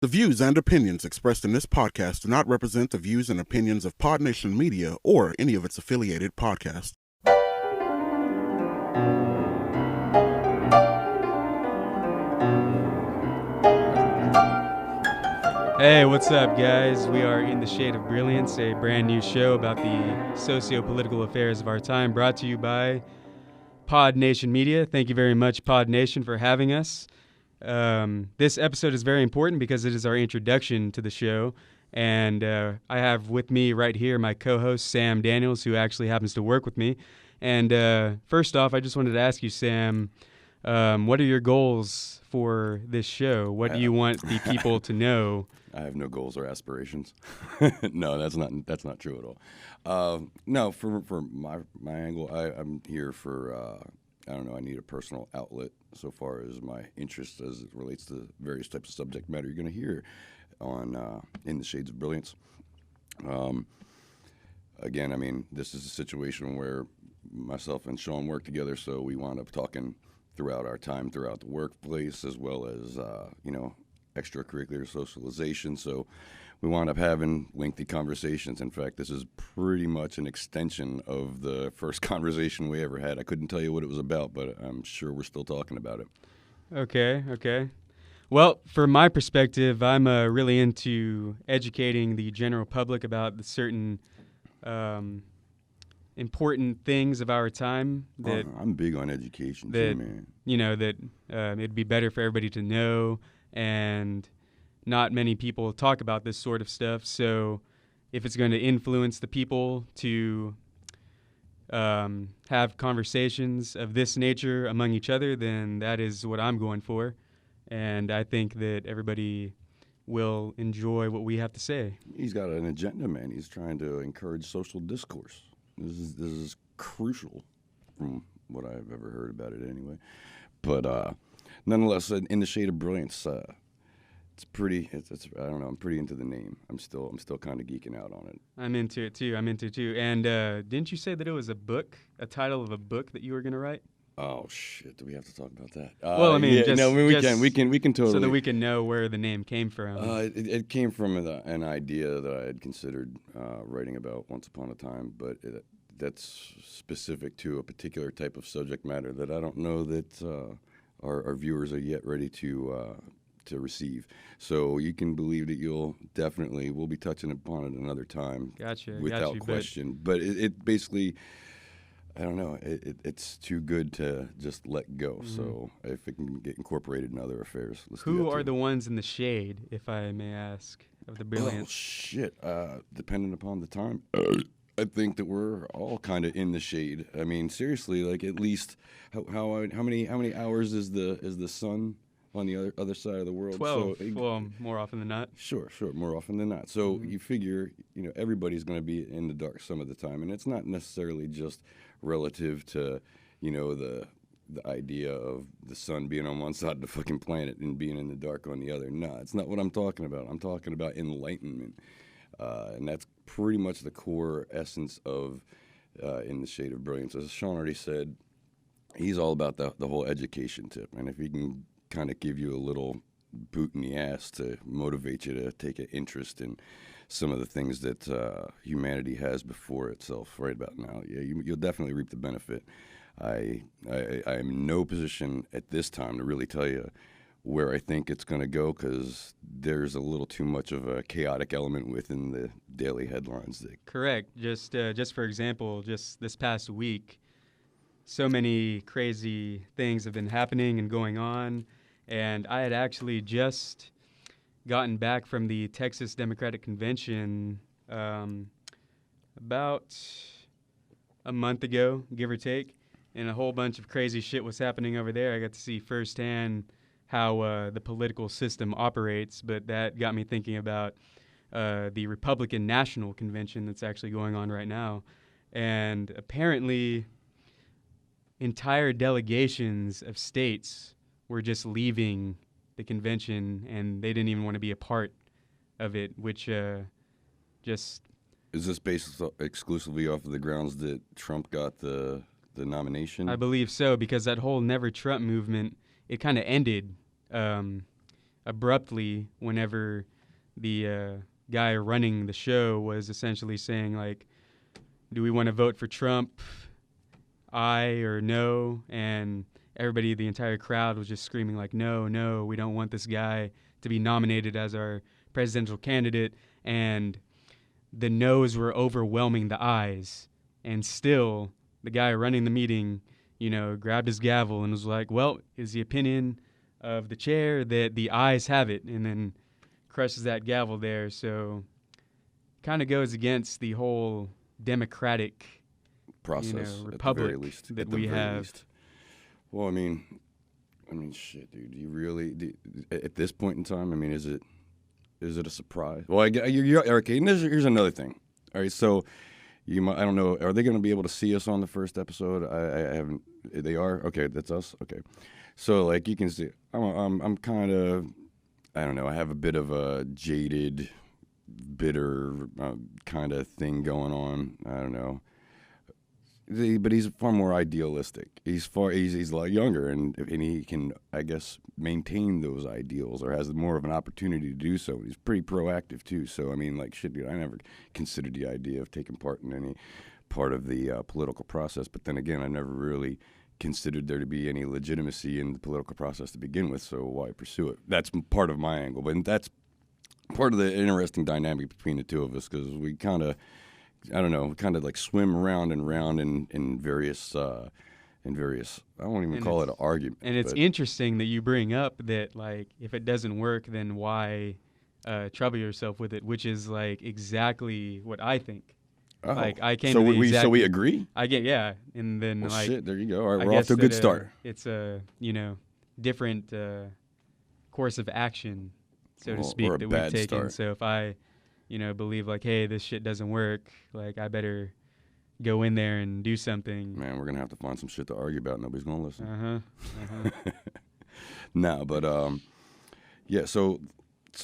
The views and opinions expressed in this podcast do not represent the views and opinions of PodNation Media or any of its affiliated podcasts. Hey, what's up, guys? We are in the Shade of Brilliance, a brand new show about the socio-political affairs of our time, brought to you by PodNation Media. Thank you very much, PodNation, for having us. This episode is very important because it is our introduction to the show, and I have with me right here my co-host, Sam Daniels, who actually happens to work with me. And first off, I just wanted to ask you, Sam, what are your goals for this show? What do you want the people to know? I have no goals or aspirations. No, that's not true at all. No, for my angle, I'm here for I don't know. I need a personal outlet so far as my interest as it relates to various types of subject matter you're going to hear on In the Shades of Brilliance. Again, I mean, this is a situation where myself and Shawn work together, so we wound up talking throughout our time, throughout the workplace, as well as extracurricular socialization. So we wound up having lengthy conversations. In fact, this is pretty much an extension of the first conversation we ever had. I couldn't tell you what it was about, but I'm sure we're still talking about it. Okay. Well, from my perspective, I'm really into educating the general public about the certain important things of our time. That I'm big on education too, man. You know, that it'd be better for everybody to know, and not many people talk about this sort of stuff. So if it's going to influence the people to have conversations of this nature among each other, then that is what I'm going for. And I think that everybody will enjoy what we have to say. He's got an agenda, man. He's trying to encourage social discourse. This is crucial from what I've ever heard about it anyway. But nonetheless, In the Shade of Brilliance, it's pretty. It's I don't know. I'm pretty into the name. I'm still kind of geeking out on it. I'm into it too. And didn't you say that it was a book, a title of a book that you were going to write? Oh shit! Do we have to talk about that? Well, I mean, yeah, just, no, we can totally, so that we can know where the name came from. It came from an idea that I had considered writing about once upon a time, but that's specific to a particular type of subject matter that I don't know that our viewers are yet ready to receive. So you can believe that we'll be touching upon it another time. Gotcha. Without question. But it basically, I don't know, it's too good to just let go. Mm-hmm. So if it can get incorporated in other affairs, let's do that. Who are the ones in the shade, if I may ask, of the Brilliance? Oh, shit. Depending upon the time, I think that we're all kind of in the shade. I mean, seriously, like at least how many hours is the sun on the other side of the world? 12. Well, more often than not. Sure, more often than not. So you figure, everybody's going to be in the dark some of the time, and it's not necessarily just relative to, the idea of the sun being on one side of the fucking planet and being in the dark on the other. No, it's not what I'm talking about. I'm talking about enlightenment, and that's pretty much the core essence of In the Shade of Brilliance. As Shawn already said, he's all about the whole education tip, and if he can kind of give you a little boot in the ass to motivate you to take an interest in some of the things that humanity has before itself right about now, yeah, you'll definitely reap the benefit. I am in no position at this time to really tell you where I think it's going to go, because there's a little too much of a chaotic element within the daily headlines. Correct. Just for example, just this past week, so many crazy things have been happening and going on, and I had actually just gotten back from the Texas Democratic Convention about a month ago, give or take, and a whole bunch of crazy shit was happening over there. I got to see firsthand how the political system operates, but that got me thinking about the Republican National Convention that's actually going on right now, and apparently entire delegations of states were just leaving the convention, and they didn't even want to be a part of it, which just... Is this based exclusively off of the grounds that Trump got the nomination? I believe so, because that whole Never Trump movement, it kind of ended abruptly whenever the guy running the show was essentially saying, like, do we want to vote for Trump, aye or no? And everybody, the entire crowd was just screaming like, no, no, we don't want this guy to be nominated as our presidential candidate. And the no's were overwhelming the ayes. And still, the guy running the meeting, grabbed his gavel and was like, well, is the opinion of the chair that the ayes have it, and then crushes that gavel there. So kind of goes against the whole democratic process, republic at the very least, that we have. Well, I mean, shit, dude. Do you really, at this point in time, I mean, is it a surprise? Well, you're okay. And here's another thing. All right, so I don't know. Are they going to be able to see us on the first episode? I haven't. They are. Okay, that's us. Okay, so like you can see, I'm kind of, I don't know. I have a bit of a jaded, bitter kind of thing going on. I don't know. But he's far more idealistic. He's a lot younger, and he can, I guess, maintain those ideals, or has more of an opportunity to do so. He's pretty proactive too. So I mean, like, shit, dude, I never considered the idea of taking part in any part of the political process. But then again, I never really considered there to be any legitimacy in the political process to begin with. So why pursue it? That's part of my angle, but that's part of the interesting dynamic between the two of us, because we kind of, I don't know, kind of like swim around and round in various, I won't even call it an argument. And it's interesting that you bring up that, like, if it doesn't work, then why trouble yourself with it, which is like exactly what I think. Oh. Like, I came so to the we exact, so we agree? yeah. And then, well, like, shit, there you go. All right, I we're off to a good start. It's a, different course of action, so to speak, that we've taken. Start. So if I, believe like, hey, this shit doesn't work, like, I better go in there and do something. Man, we're gonna have to find some shit to argue about. Nobody's gonna listen. No, but yeah. So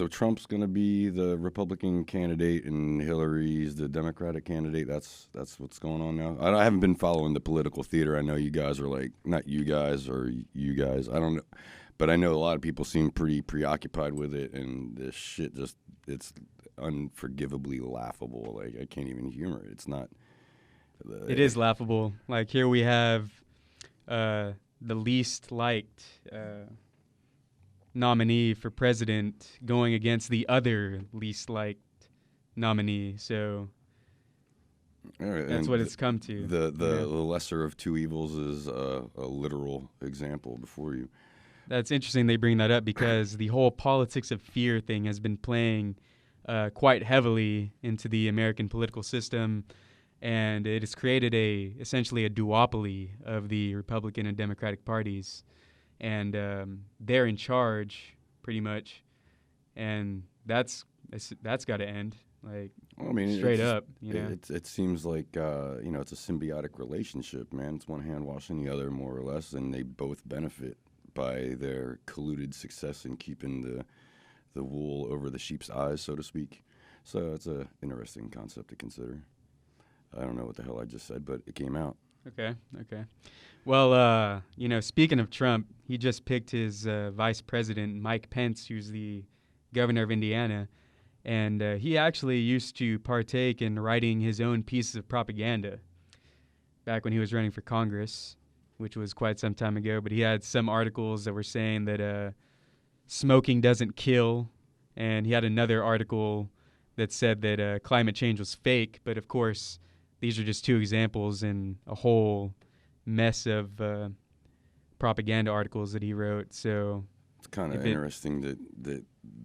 Trump's gonna be the Republican candidate, and Hillary's the Democratic candidate. That's what's going on now. I haven't been following the political theater. I know you guys are like, not you guys or you guys. I don't know, but I know a lot of people seem pretty preoccupied with it, and this shit it's unforgivably laughable. Like, I can't even humor it. It's not. It is laughable. Like, here we have the least liked nominee for president going against the other least liked nominee. So that's what it's come to. The lesser of two evils is a literal example before you. That's interesting they bring that up, because the whole politics of fear thing has been playing quite heavily into the American political system, and it has created essentially a duopoly of the Republican and Democratic parties, and they're in charge pretty much, and that's got to end. Like, well, I mean, straight up, it seems like it's a symbiotic relationship, man. It's one hand washing the other, more or less, and they both benefit by their colluded success in keeping the wool over the sheep's eyes, so to speak. So it's an interesting concept to consider. I don't know what the hell I just said, but it came out. Okay. Well, speaking of Trump, he just picked his vice president, Mike Pence, who's the governor of Indiana, and he actually used to partake in writing his own pieces of propaganda back when he was running for Congress, which was quite some time ago. But he had some articles that were saying that smoking doesn't kill, and he had another article that said that climate change was fake. But of course, these are just two examples in a whole mess of propaganda articles that he wrote. So it's kind of interesting that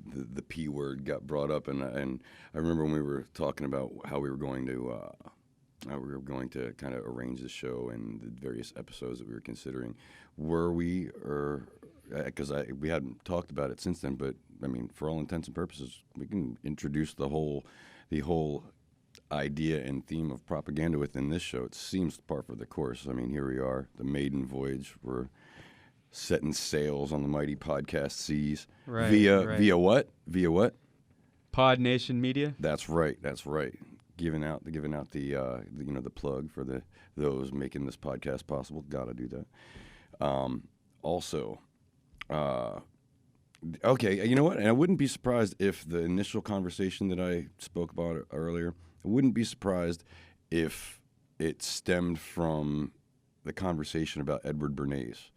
the P word got brought up, and I remember when we were talking about how we were going to kind of arrange the show and the various episodes that we were considering. Were we, or because we hadn't talked about it since then, but I mean, for all intents and purposes, we can introduce the whole idea and theme of propaganda within this show. It seems par for the course. I mean, here we are, the maiden voyage. We're setting sails on the mighty podcast seas. Right, via what? PodNation Media. That's right. Giving out the the plug for those making this podcast possible. Gotta do that. Also, Okay, you know what? And I wouldn't be surprised if the initial conversation that I spoke about earlier, I wouldn't be surprised if it stemmed from the conversation about Edward Bernays.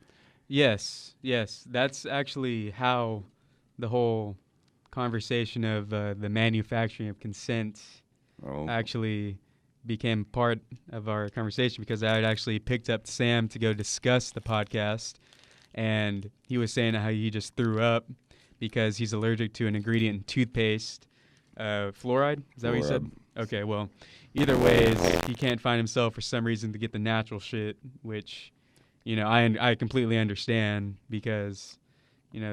Yes, yes. That's actually how the whole conversation of the manufacturing of consent Oh, actually became part of our conversation, because I had actually picked up Sam to go discuss the podcast, and he was saying how he just threw up because he's allergic to an ingredient in toothpaste. Fluoride? Is that what you said? fluoride. Okay, well, either ways, he can't find himself for some reason to get the natural shit, which, I completely understand, because,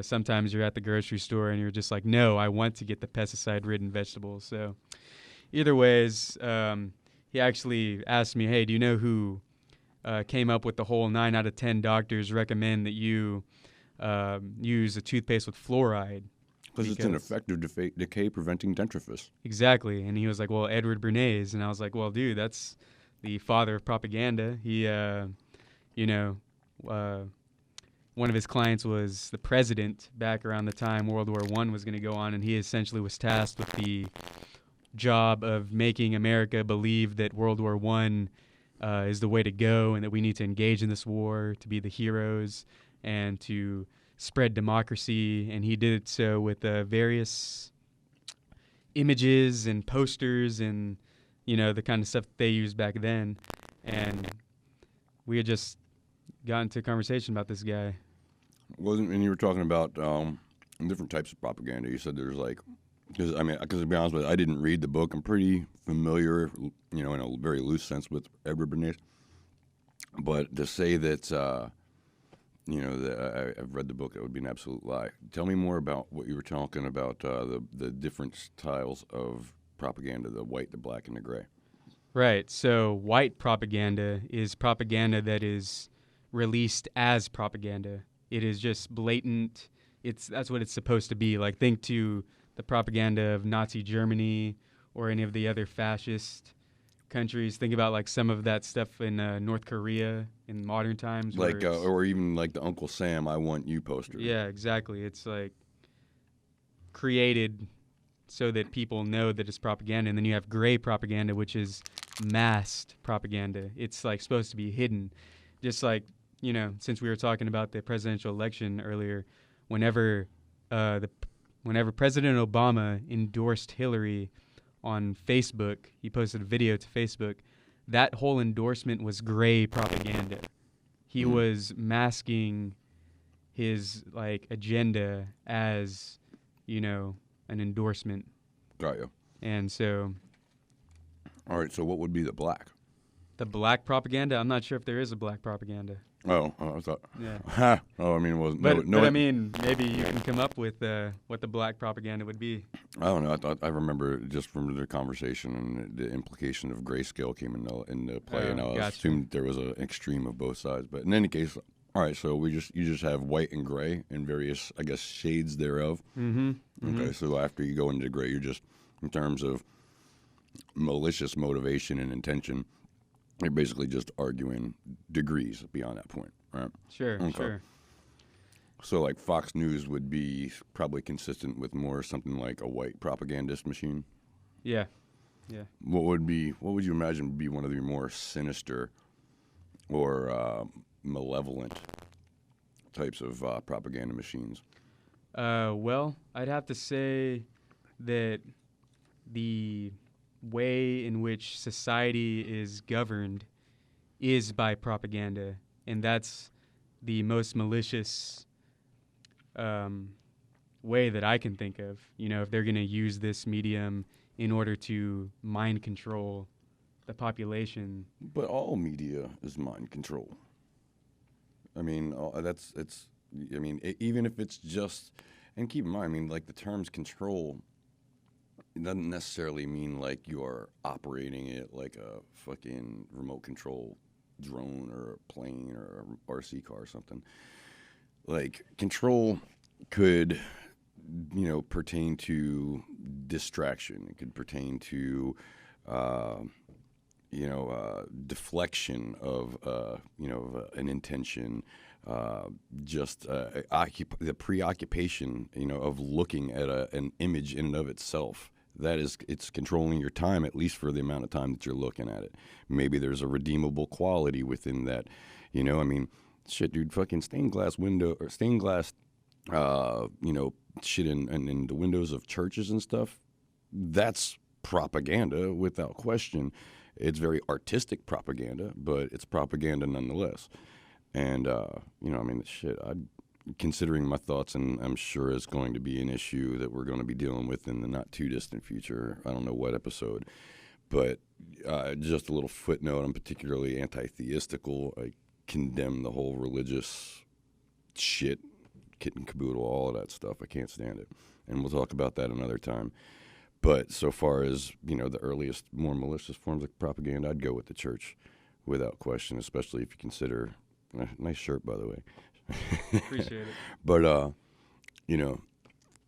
sometimes you're at the grocery store and you're just like, no, I want to get the pesticide-ridden vegetables. So either ways, he actually asked me, hey, do you know who came up with the whole 9 out of 10 doctors recommend that you use a toothpaste with fluoride? Because it's an effective decay-preventing dentifrice. Exactly. And he was like, well, Edward Bernays. And I was like, well, dude, that's the father of propaganda. He, one of his clients was the president back around the time World War I was going to go on, and he essentially was tasked with the job of making America believe that World War I is the way to go, and that we need to engage in this war to be the heroes and to spread democracy. And he did so with various images and posters and, the kind of stuff that they used back then. And we had just got into a conversation about this guy. And you were talking about different types of propaganda. You said there's like, because to be honest with you, I didn't read the book. I'm pretty familiar, in a very loose sense with Edward Bernays. But to say that, that I've read the book, that would be an absolute lie. Tell me more about what you were talking about, the different styles of propaganda, the white, the black, and the gray. Right. So white propaganda is propaganda that is released as propaganda. It is just blatant. That's what it's supposed to be. Like, think to the propaganda of Nazi Germany or any of the other fascist countries. Think about like some of that stuff in North Korea in modern times. Like, or even like the Uncle Sam, I Want You poster. Yeah, exactly. It's like created so that people know that it's propaganda. And then you have gray propaganda, which is masked propaganda. It's like supposed to be hidden. Just like, since we were talking about the presidential election earlier, whenever President Obama endorsed Hillary on Facebook, he posted a video to Facebook. That whole endorsement was gray propaganda. He was masking his agenda as, an endorsement. Got you. And so, all right. So what would be the black? The black propaganda? I'm not sure if there is a black propaganda. Oh, I thought. Yeah. Oh, I mean, it wasn't. But I mean, maybe you can come up with what the black propaganda would be. I don't know. I remember just from the conversation and the implication of grayscale came into play, and I assumed there was an extreme of both sides. But in any case, all right. So you just have white and gray and various, I guess, shades thereof. Mm-hmm. Okay. So after you go into gray, you're just in terms of malicious motivation and intention. You're basically just arguing degrees beyond that point, right? Sure, okay. Sure. So, like, Fox News would be probably consistent with more something like a white propagandist machine? Yeah. What would you imagine would be one of the more sinister or malevolent types of propaganda machines? Well, I'd have to say that the way in which society is governed is by propaganda, and that's the most malicious way that I can think of. If they're going to use this medium in order to mind control the population. But all media is mind control. I mean, even if it's just, and keep in mind, I mean, like the terms control, it doesn't necessarily mean like you're operating it like a fucking remote control drone or a plane or a RC car or something. Like, control could, pertain to distraction. It could pertain to, deflection of an intention, the preoccupation of looking at an image in and of itself. It's controlling your time, at least for the amount of time that you're looking at it. Maybe there's a redeemable quality within that. Shit, dude, fucking stained glass window or stained glass, shit in the windows of churches and stuff. That's propaganda without question. It's very artistic propaganda, but it's propaganda nonetheless. And, shit, considering my thoughts, and I'm sure it's going to be an issue that we're going to be dealing with in the not too distant future. I don't know what episode, but just a little footnote. I'm particularly anti-theistical. I condemn the whole religious shit, kit and caboodle, all of that stuff. I can't stand it. And we'll talk about that another time. But so far as, the earliest, more malicious forms of propaganda, I'd go with the church without question, especially if you consider... Nice shirt, by the way. Appreciate it. But,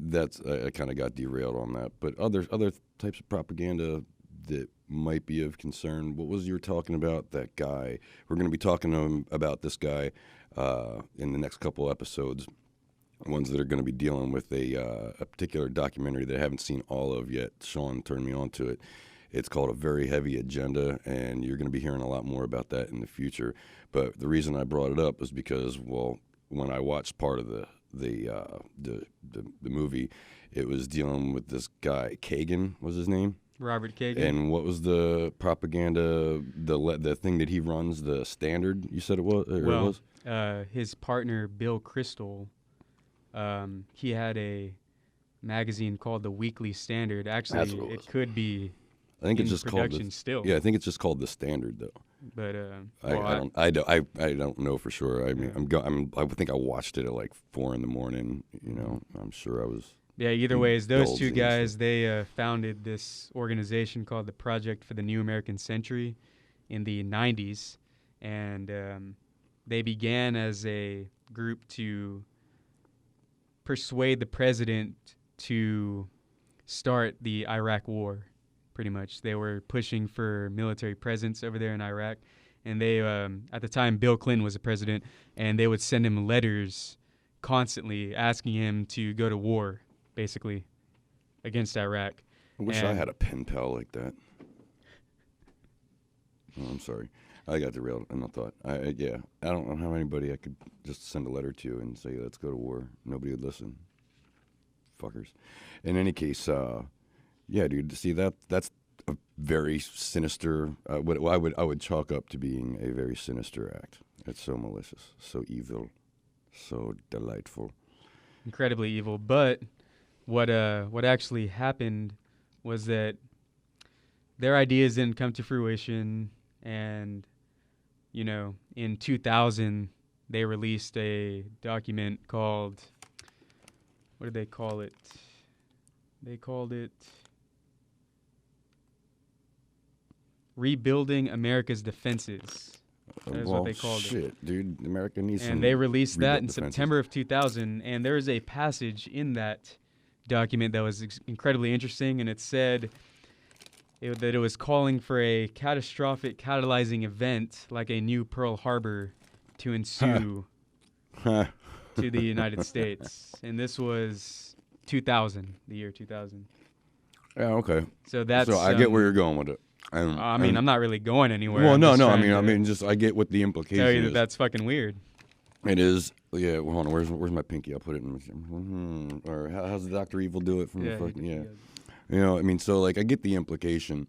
that's I kind of got derailed on that. But other types of propaganda that might be of concern. What was you were talking about? That guy. We're going to be talking about this guy in the next couple episodes. Ones that are going to be dealing with a particular documentary that I haven't seen all of yet. Shawn turned me on to it. It's called A Very Heavy Agenda, and you're going to be hearing a lot more about that in the future. But the reason I brought it up is because, when I watched part of the movie, it was dealing with this guy, Kagan was his name? Robert Kagan. And what was the propaganda, the thing that he runs, the Standard, you said it was? His partner, Bill Kristol, he had a magazine called The Weekly Standard. Actually, it could be I think it's in just production called still. Yeah, I think it's just called The Standard, though. But I don't know for sure. I mean, I think I watched it at like 4 a.m. I'm sure I was. Yeah. Either ways, those two indulging guys, they founded this organization called the Project for the New American Century in the 90s, and they began as a group to persuade the president to start the Iraq War. Pretty much, they were pushing for military presence over there in Iraq, and they, at the time, Bill Clinton was the president, and they would send him letters constantly asking him to go to war, basically, against Iraq. I wish I had a pen pal like that. Oh, I'm sorry, I got derailed in my thought. I don't know how anybody I could just send a letter to and say let's go to war. Nobody would listen. Fuckers. In any case. Yeah, dude. See that's a very sinister. What I would chalk up to being a very sinister act. It's so malicious, so evil, so delightful, incredibly evil. But what actually happened was that their ideas didn't come to fruition, and in 2000 they released a document called, what did they call it? They called it Rebuilding America's Defenses. That is what they called it. Shit, dude. America needs some. And they released that in defenses. September of 2000. And there is a passage in that document that was incredibly interesting. And it said that it was calling for a catastrophic catalyzing event like a new Pearl Harbor to ensue to the United States. And this was 2000, the year 2000. Yeah, okay. So that's. So I get where you're going with it. I'm not really going anywhere. Well, no. I get what the implication tell you is. that's fucking weird. It is. Yeah. Well, hold on. Where's my pinky? I'll put it in. Or how's the Dr. Evil do it from the fucking yeah. So like I get the implication,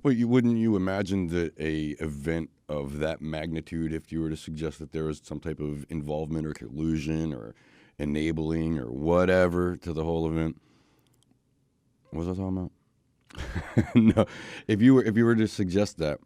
but wouldn't you imagine that a event of that magnitude, if you were to suggest that there was some type of involvement or collusion or enabling or whatever to the whole event? What was I talking about? No, if you were to suggest that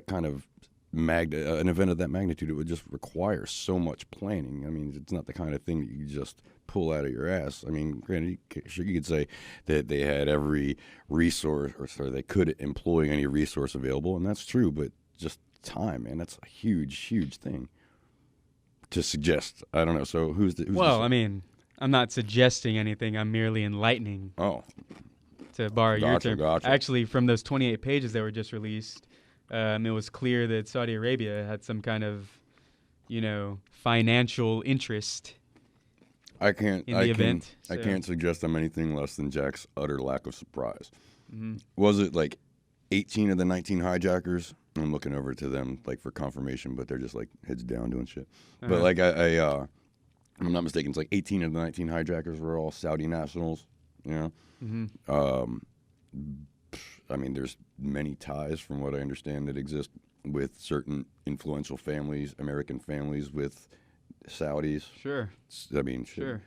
kind of an event of that magnitude, it would just require so much planning. I mean, it's not the kind of thing that you just pull out of your ass. I mean, granted, you could say that they had every resource, or they could employ any resource available, and that's true. But just time, man, that's a huge thing to suggest. I don't know. So who's I mean, I'm not suggesting anything. I'm merely enlightening. Oh. to borrow your term. Gotcha. Actually, from those 28 pages that were just released, it was clear that Saudi Arabia had some kind of, financial interest I in the event. I can't suggest I'm anything less than Jack's utter lack of surprise. Mm-hmm. Was it like 18 of the 19 hijackers? I'm looking over to them like for confirmation, but they're just like heads down doing shit. Uh-huh. But like I'm not mistaken, it's like 18 of the 19 hijackers were all Saudi nationals. Mm-hmm. I mean, there's many ties, from what I understand, that exist with certain influential families, American families, with Saudis. Sure. I mean, shit. Sure.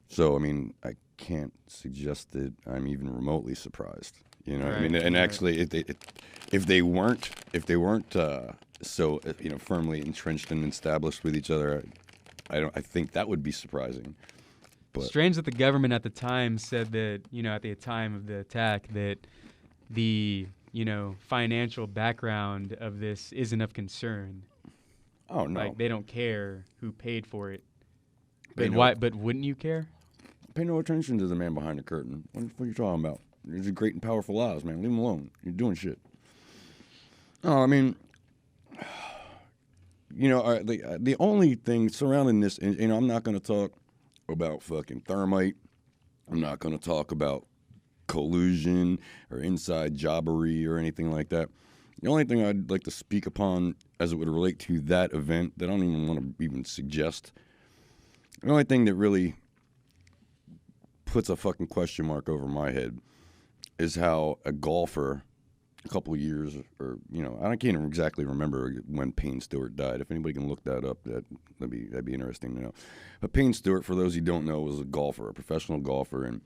So, I mean, I can't suggest that I'm even remotely surprised. You know, Right. I mean, and actually, if they weren't so firmly entrenched and established with each other, I think that would be surprising. But Strange that the government at the time said that, at the time of the attack, that the, financial background of this isn't of concern. oh no, Like, they don't care who paid for it. They But know. why? But wouldn't you care? pay no attention to the man behind the curtain. What are you talking about? These are great and powerful lies, man. Leave him alone. You're doing shit. No, I mean, the only thing surrounding this, and I'm not going to talk about fucking thermite. I'm not going to talk about collusion or inside jobbery or anything like that. The only thing I'd like to speak upon as it would relate to that event that I don't even want to even suggest, the only thing that really puts a fucking question mark over my head is how a golfer a couple of years, or I can't exactly remember when Payne Stewart died. If anybody can look that up, that'd be interesting to know. But Payne Stewart, for those who don't know, was a golfer, a professional golfer, and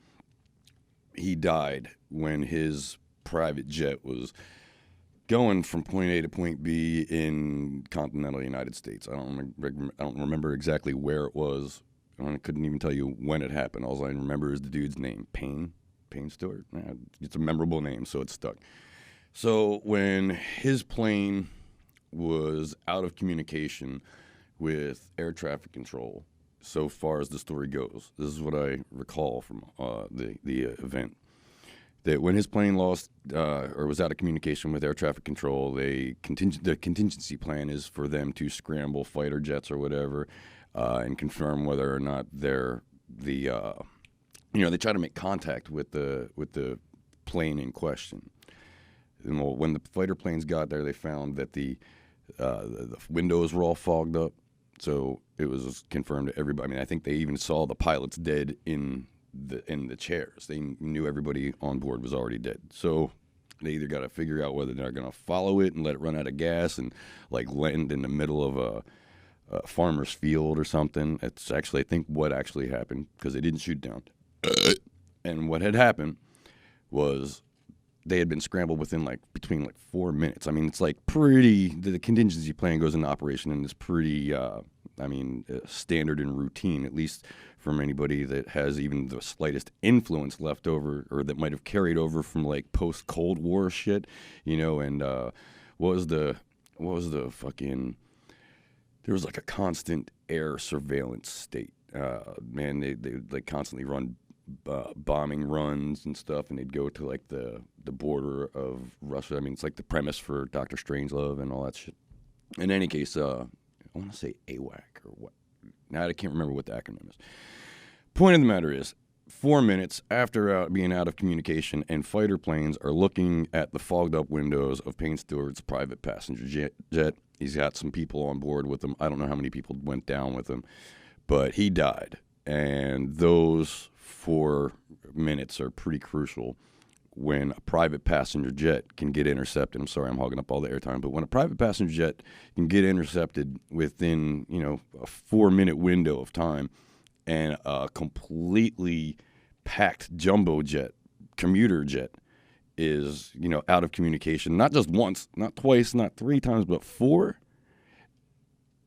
he died when his private jet was going from point A to point B in continental United States. I don't remember exactly where it was. I couldn't even tell you when it happened. All I remember is the dude's name, Payne Stewart. Yeah, it's a memorable name, so it stuck. So when his plane was out of communication with air traffic control, so far as the story goes, this is what I recall from the event, that when his plane lost or was out of communication with air traffic control, the contingency plan is for them to scramble fighter jets or whatever and confirm whether or not they try to make contact with the plane in question. And when the fighter planes got there, they found that the windows were all fogged up. So it was confirmed to everybody. I mean, I think they even saw the pilots dead in the chairs. They knew everybody on board was already dead. So they either got to figure out whether they're going to follow it and let it run out of gas and like land in the middle of a farmer's field or something. It's actually, I think, what actually happened, because they didn't shoot down. And what had happened was they had been scrambled between 4 minutes. I mean, it's like the contingency plan goes into operation and is pretty, standard and routine, at least from anybody that has even the slightest influence left over, or that might have carried over from like post-Cold War shit, and what was the fucking, there was like a constant air surveillance state. They constantly run bombing runs and stuff, and they'd go to like the border of Russia. I mean, it's like the premise for Dr. Strangelove and all that shit. In any case, I want to say AWAC or what. Now I can't remember what the acronym is. Point of the matter is, 4 minutes after being out of communication, and fighter planes are looking at the fogged up windows of Payne Stewart's private passenger jet. He's got some people on board with him. I don't know how many people went down with him, but he died. And those 4 minutes are pretty crucial when a private passenger jet can get intercepted. I'm sorry, I'm hogging up all the airtime, but when a private passenger jet can get intercepted within, a 4-minute window of time, and a completely packed jumbo jet, commuter jet, is, out of communication, not just once, not twice, not 3 times, but 4.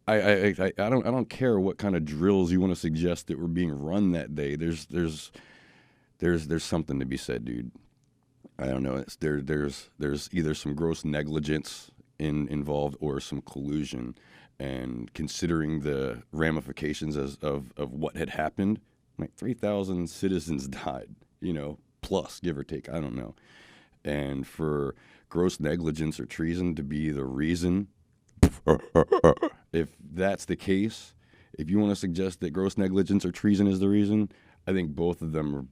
I don't care what kind of drills you want to suggest that were being run that day. There's something to be said, dude. I don't know. There's either some gross negligence involved or some collusion. And considering the ramifications of what had happened, like 3,000 citizens died, plus, give or take. I don't know. And for gross negligence or treason to be the reason, if that's the case, if you want to suggest that gross negligence or treason is the reason, I think both of them are,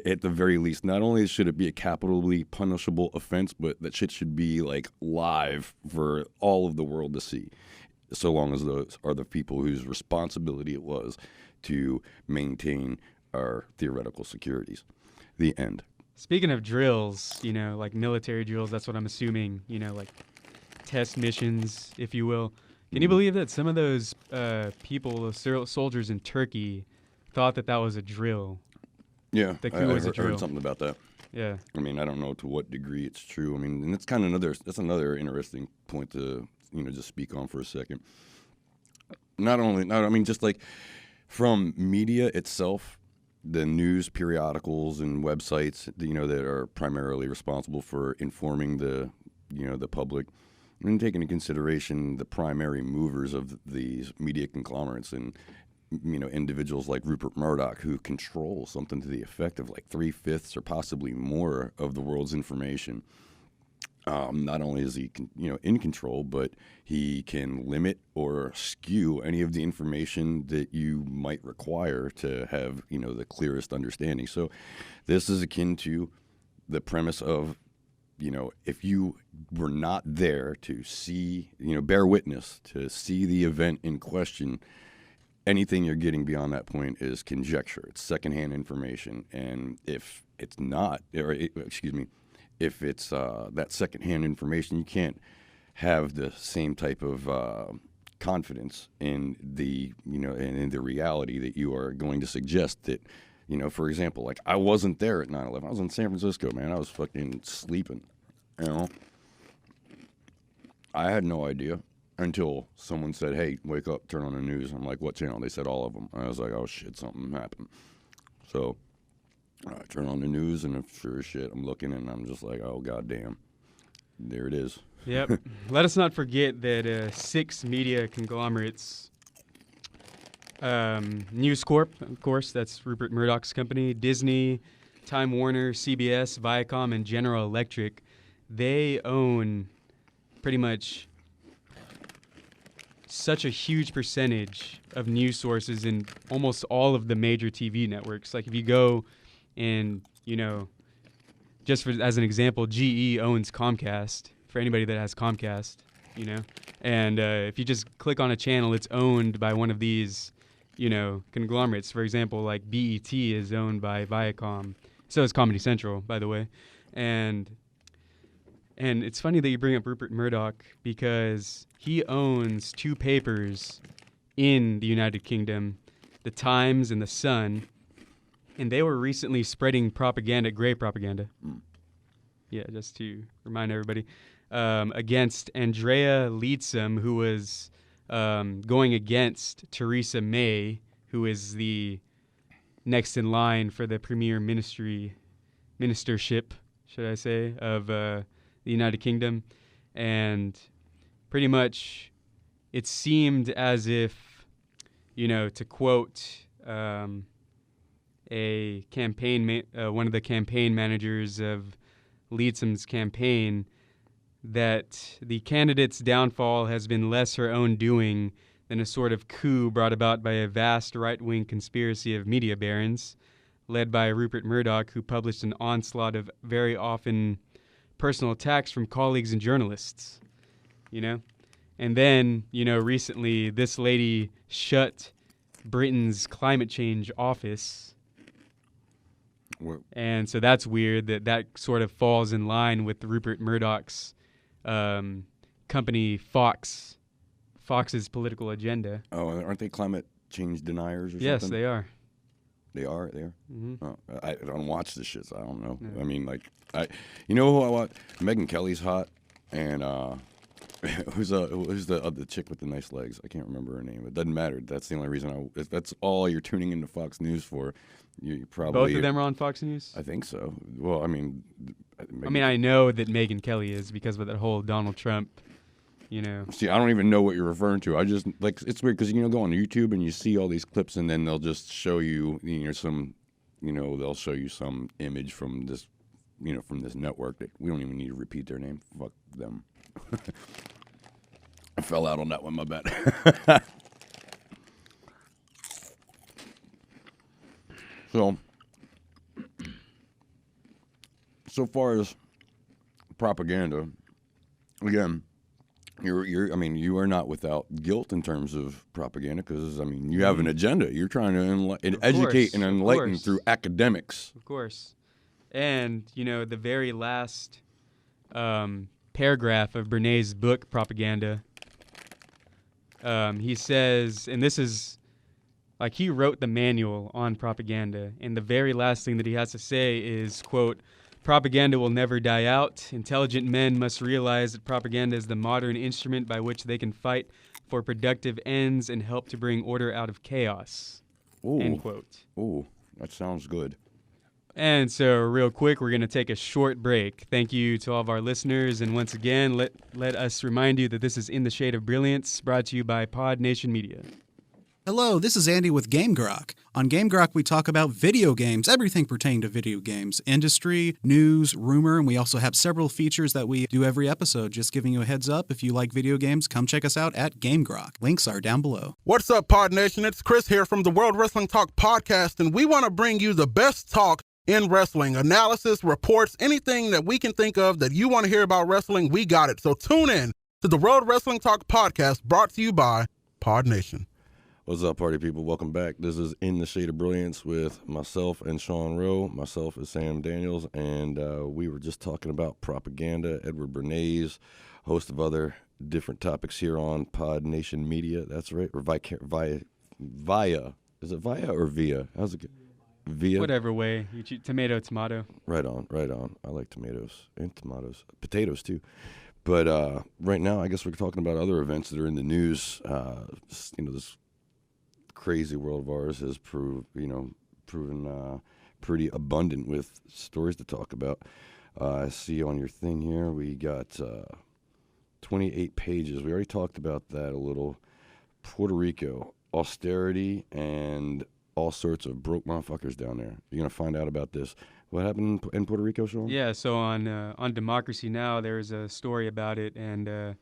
at the very least, not only should it be a capitally punishable offense, but that shit should be like live for all of the world to see, so long as those are the people whose responsibility it was to maintain our theoretical securities. The end. Speaking of drills, like military drills, that's what I'm assuming, like test missions, if you will. Can you believe that some of those people, those soldiers in Turkey, thought that was a drill? Yeah, the coup was a drill. I heard something about that. Yeah. I mean, I don't know to what degree it's true. I mean, and that's another interesting point to, just speak on for a second. Just like from media itself, the news periodicals and websites, that are primarily responsible for informing the public, and taking into consideration the primary movers of these media conglomerates and, individuals like Rupert Murdoch, who control something to the effect of like 3/5 or possibly more of the world's information. Not only is he, in control, but he can limit or skew any of the information that you might require to have, the clearest understanding. So this is akin to the premise of, if you were not there to see, bear witness to see the event in question, anything you're getting beyond that point is conjecture. It's secondhand information. And if it's not, if it's that secondhand information, you can't have the same type of confidence in the, in the reality that you are going to suggest that, for example, like I wasn't there at 9/11. I was in San Francisco, man. I was fucking sleeping, I had no idea until someone said, hey, wake up, turn on the news. I'm like, what channel? They said all of them. I was like, oh, shit, something happened. So I turn on the news, and sure as shit, I'm looking, and I'm just like, oh, goddamn. There it is. Yep. Let us not forget that 6 media conglomerates, News Corp, of course, that's Rupert Murdoch's company, Disney, Time Warner, CBS, Viacom, and General Electric, they own pretty much such a huge percentage of news sources in almost all of the major TV networks. Like if you go and, just as an example, GE owns Comcast, for anybody that has Comcast, and if you just click on a channel, it's owned by one of these, conglomerates. For example, like BET is owned by Viacom. So is Comedy Central, by the way. And it's funny that you bring up Rupert Murdoch because he owns 2 papers in the United Kingdom, The Times and The Sun, and they were recently spreading propaganda, grey propaganda. Yeah, just to remind everybody, against Andrea Leadsom, who was going against Theresa May, who is the next in line for the premier ministership, should I say, of the United Kingdom. And pretty much it seemed as if, to quote a campaign, one of the campaign managers of Leadsom's campaign, that the candidate's downfall has been less her own doing than a sort of coup brought about by a vast right-wing conspiracy of media barons, led by Rupert Murdoch, who published an onslaught of very often personal attacks from colleagues and journalists, And then, recently this lady shut Britain's climate change office. And so that's weird that sort of falls in line with Rupert Murdoch's company Fox's political agenda. Oh, aren't they climate change deniers or something? Yes, they are. They are? They are? Mm-hmm. Oh, I don't watch this shit, so I don't know. No. I mean, like, you know who I watch? Megyn Kelly's hot, and who's the other chick with the nice legs? I can't remember her name. It doesn't matter. That's the only reason if that's all you're tuning into Fox News for. You probably both of them are on Fox News? I think so. Well, I mean, I know that Megyn Kelly is because of that whole Donald Trump. See, I don't even know what you're referring to. I just it's weird because go on YouTube and you see all these clips, and then they'll just show you some they'll show you some image from this, from this network that we don't even need to repeat their name. Fuck them. I fell out on that one, my bad. So far as propaganda, again, you are not without guilt in terms of propaganda because, you have an agenda. You're trying to educate and enlighten through academics. Of course. And, the very last paragraph of Bernays' book, Propaganda, he says, and this is, like, he wrote the manual on propaganda, and the very last thing that he has to say is, quote, "Propaganda will never die out. Intelligent men must realize that propaganda is the modern instrument by which they can fight for productive ends and help to bring order out of chaos." Ooh. End quote. Ooh, that sounds good. And so real quick, we're going to take a short break. Thank you to all of our listeners. And once again, let us remind you that this is In the Shade of Brilliance, brought to you by PodNation Media. Hello, this is Andy with Game Grok. On Game Grok, we talk about video games, everything pertaining to video games, industry, news, rumor, and we also have several features that we do every episode. Just giving you a heads up, if you like video games, come check us out at Game Grok. Links are down below. What's up, Pod Nation? It's Chris here from the World Wrestling Talk podcast, and we want to bring you the best talk in wrestling. Analysis, reports, anything that we can think of that you want to hear about wrestling, we got it. So tune in to the World Wrestling Talk podcast, brought to you by Pod Nation. What's up, party people? Welcome back. This is In the Shade of Brilliance with myself and Shawn Rowe. Myself is Sam Daniels, and we were just talking about propaganda. Edward Bernays, host of other different topics here on PodNation Media. That's right. Or via. Is it via or via? How's it? Via? Whatever way. You choose tomato. Right on. I like tomatoes and tomatoes. Potatoes, too. But right now, I guess we're talking about other events that are in the news. This crazy world of ours has proven pretty abundant with stories to talk about. I see on your thing here we got 28 pages. We already talked about that a little. Puerto Rico, austerity, and all sorts of broke motherfuckers down there. You're gonna find out about this. What happened in Puerto Rico, Shawn? Yeah, so on Democracy Now, there's a story about it, and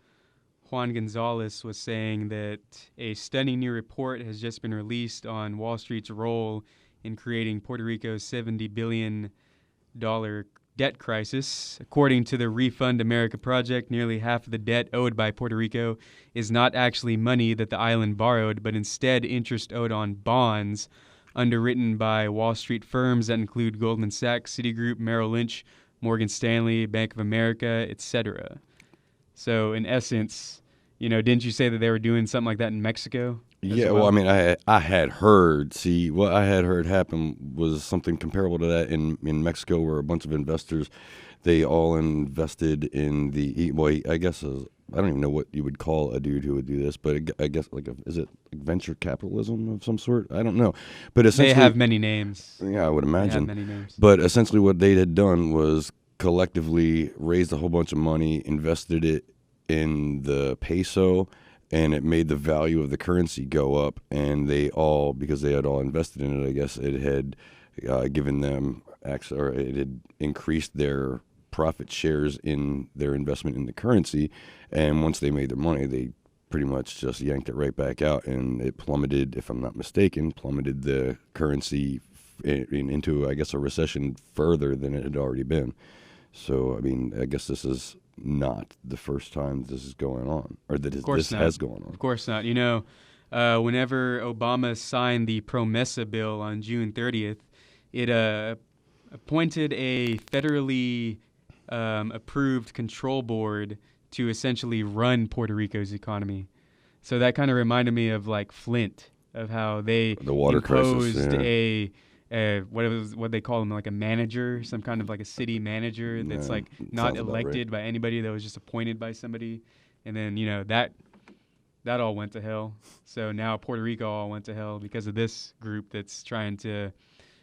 Juan Gonzalez was saying that a stunning new report has just been released on Wall Street's role in creating Puerto Rico's $70 billion debt crisis. According to the Refund America Project, nearly half of the debt owed by Puerto Rico is not actually money that the island borrowed, but instead interest owed on bonds underwritten by Wall Street firms that include Goldman Sachs, Citigroup, Merrill Lynch, Morgan Stanley, Bank of America, etc. So in essence, didn't you say that they were doing something like that in Mexico? Yeah, well, I had heard. See, what I had heard happen was something comparable to that in Mexico, where a bunch of investors, they all invested in I guess I don't even know what you would call a dude who would do this, but I guess is it venture capitalism of some sort? I don't know, but essentially they have many names. Yeah, I would imagine. They have many names. But essentially, what they had done was collectively raised a whole bunch of money, invested it in the peso, and it made the value of the currency go up. And because they had all invested in it, I guess it had given them access, or it had increased their profit shares in their investment in the currency. And once they made their money, they pretty much just yanked it right back out, and it plummeted, if I'm not mistaken, the currency into, I guess, a recession further than it had already been. So, I guess this is not the first time this is going on, or that this has gone on. Of course not. Whenever Obama signed the Promesa bill on June 30th, it appointed a federally approved control board to essentially run Puerto Rico's economy. So that kind of reminded me of like Flint, of how they the water imposed crisis, what they call him, like a manager, some kind of like a city manager that's like not elected by anybody, that was just appointed by somebody. And then, that all went to hell. So now Puerto Rico all went to hell because of this group that's trying to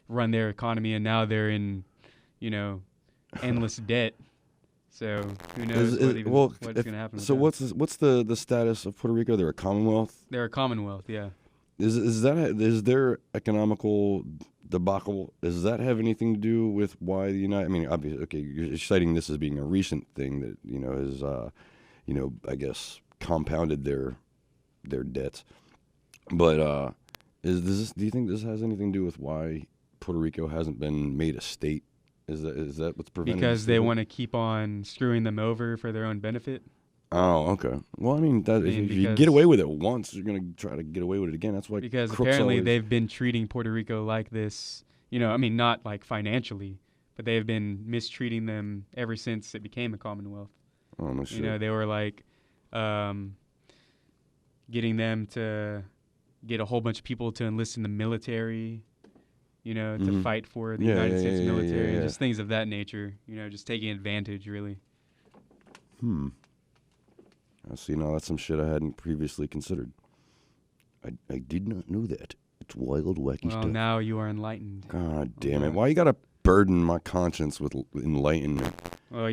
run their economy, and now they're in, endless debt. So who knows what's going to happen with so that. what's the status of Puerto Rico? They're a Commonwealth? They're a Commonwealth, yeah. Is their economical debacle, does that have anything to do with why the United? I mean, obviously, okay, you're citing this as being a recent thing that has I guess compounded their debts. But do you think this has anything to do with why Puerto Rico hasn't been made a state? Is that what's preventing? Because they want to keep on screwing them over for their own benefit. Oh, okay. Well, I mean, if you get away with it once, you're going to try to get away with it again. That's why. Because crooks apparently always... they've been treating Puerto Rico like this. I mean, not like financially, but they've been mistreating them ever since it became a Commonwealth. Oh, no shit. They were like getting them to get a whole bunch of people to enlist in the military. To fight for the United States military, and just things of that nature. Just taking advantage, really. I see. Now that's some shit I hadn't previously considered. I did not know that. It's wild, wacky stuff. Well, now you are enlightened. God damn it! Why you gotta burden my conscience with enlightenment? Well,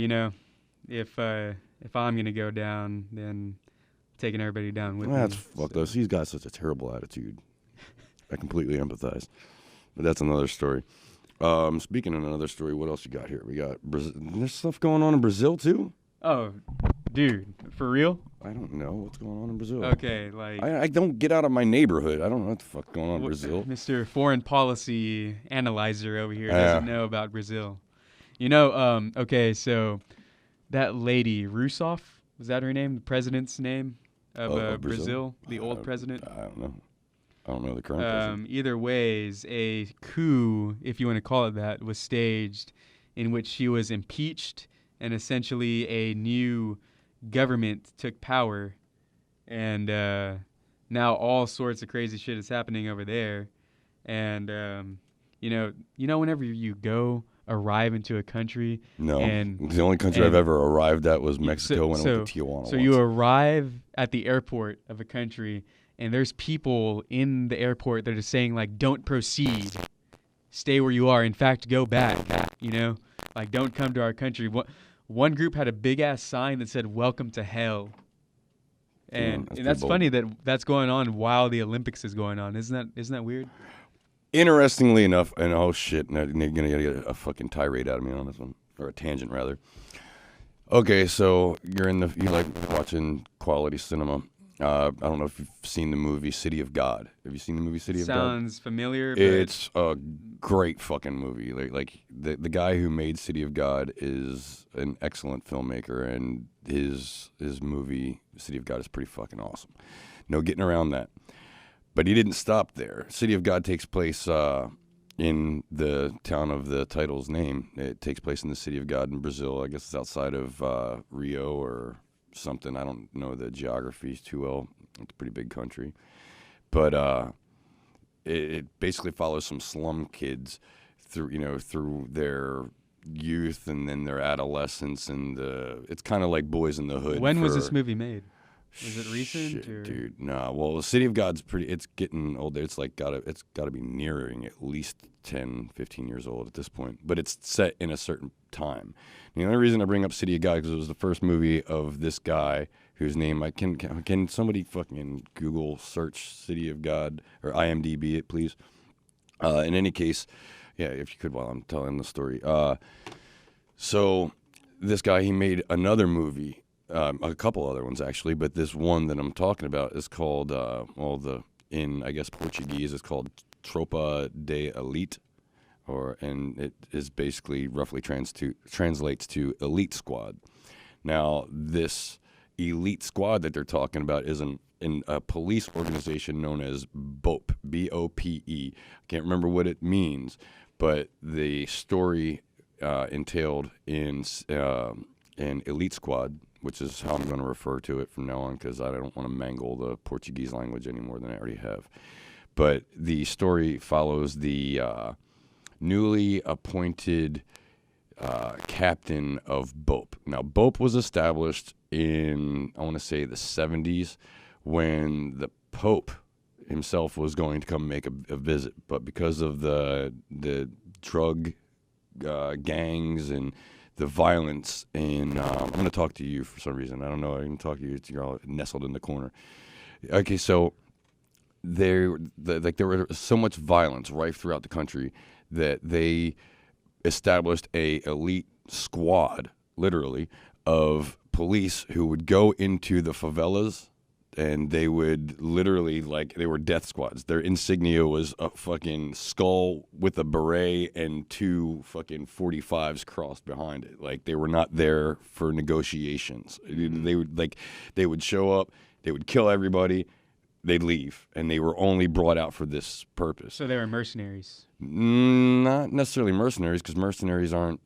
if I'm gonna go down, then taking everybody down with me. That's fucked up. He's got such a terrible attitude. I completely empathize. But that's another story. Speaking of another story, what else you got here? We got Brazil. There's stuff going on in Brazil too? Oh, dude, for real? I don't know what's going on in Brazil. Okay, like I don't get out of my neighborhood. I don't know what the fuck going on in Brazil. Mr. Foreign Policy Analyzer over here doesn't know about Brazil. Okay, so that lady, Rousseff, was that her name? The president's name of Brazil? The old president? I don't know. I don't know the current president. Either ways, a coup, if you want to call it that, was staged in which she was impeached and essentially a new government took power. And now all sorts of crazy shit is happening over there. And, whenever you arrive into a country. No, and the only country I've ever arrived at was Mexico when I went to Tijuana. So you arrive at the airport of a country, and there's people in the airport that are saying, like, don't proceed. Stay where you are. In fact, go back, Like, don't come to our country. One group had a big-ass sign that said, welcome to hell. And that's funny that that's going on while the Olympics is going on. Isn't that weird? Interestingly enough, and oh shit, you're going to get a fucking tirade out of me on this one. Or a tangent, rather. Okay, so you like watching quality cinema. I don't know if you've seen the movie City of God. Have you seen the movie City of God? Sounds familiar. It's a great fucking movie. Like the guy who made City of God is an excellent filmmaker, and his movie City of God is pretty fucking awesome. No getting around that. But he didn't stop there. City of God takes place in the town of the title's name. It takes place in the City of God in Brazil. I guess it's outside of Rio or something. I don't know the geography too well. It's a pretty big country. But it basically follows some slum kids through their youth and then their adolescence, and it's kind of like Boys in the Hood. When was this movie made? Is it recent? Shit, or? Dude, nah. Well, the City of God's it's getting older. It's gotta be nearing at least 10, 15 years old at this point. But it's set in a certain time. And the only reason I bring up City of God because it was the first movie of this guy whose name can somebody fucking Google search City of God or IMDb it, please. In any case, yeah, if you could while I'm telling the story. So this guy, he made another movie. A couple other ones actually, but this one that I'm talking about is called in I guess Portuguese it's called Tropa de Elite, and it is basically roughly translates to Elite Squad. Now this Elite Squad that they're talking about is in a police organization known as BOPE, B-O-P-E. I can't remember what it means, but the story entailed in Elite Squad, which is how I'm going to refer to it from now on because I don't want to mangle the Portuguese language any more than I already have. But the story follows the newly appointed captain of BOPE. Now, BOPE was established in, I want to say, the 70s when the Pope himself was going to come make a visit. But because of the drug gangs and the violence, and I'm going to talk to you for some reason. I don't know. I can talk to you. You're all nestled in the corner. Okay, so there was so much violence rife throughout the country that they established a elite squad, literally, of police who would go into the favelas, and they would literally, like, they were death squads. Their insignia was a fucking skull with a beret and 2 fucking 45s crossed behind it. Like, they were not there for negotiations. They would show up, they would kill everybody, they'd leave, and they were only brought out for this purpose. So they were mercenaries. Not necessarily mercenaries, because mercenaries aren't,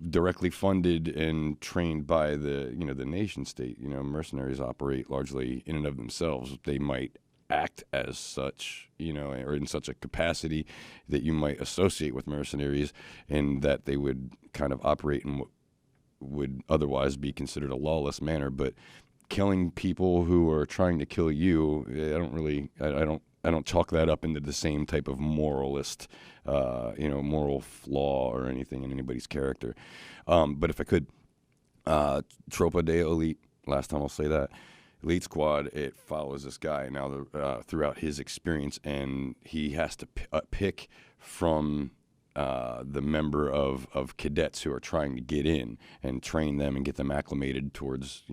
directly funded and trained by the nation state. Mercenaries operate largely in and of themselves. They might act as such, or in such a capacity that you might associate with mercenaries, and that they would kind of operate in what would otherwise be considered a lawless manner. But killing people who are trying to kill you, I don't chalk that up into the same type of moralist, moral flaw or anything in anybody's character. But if I could, Tropa de Elite, last time I'll say that, Elite Squad, it follows this guy now throughout his experience, and he has to pick from the member of cadets who are trying to get in and train them and get them acclimated towards,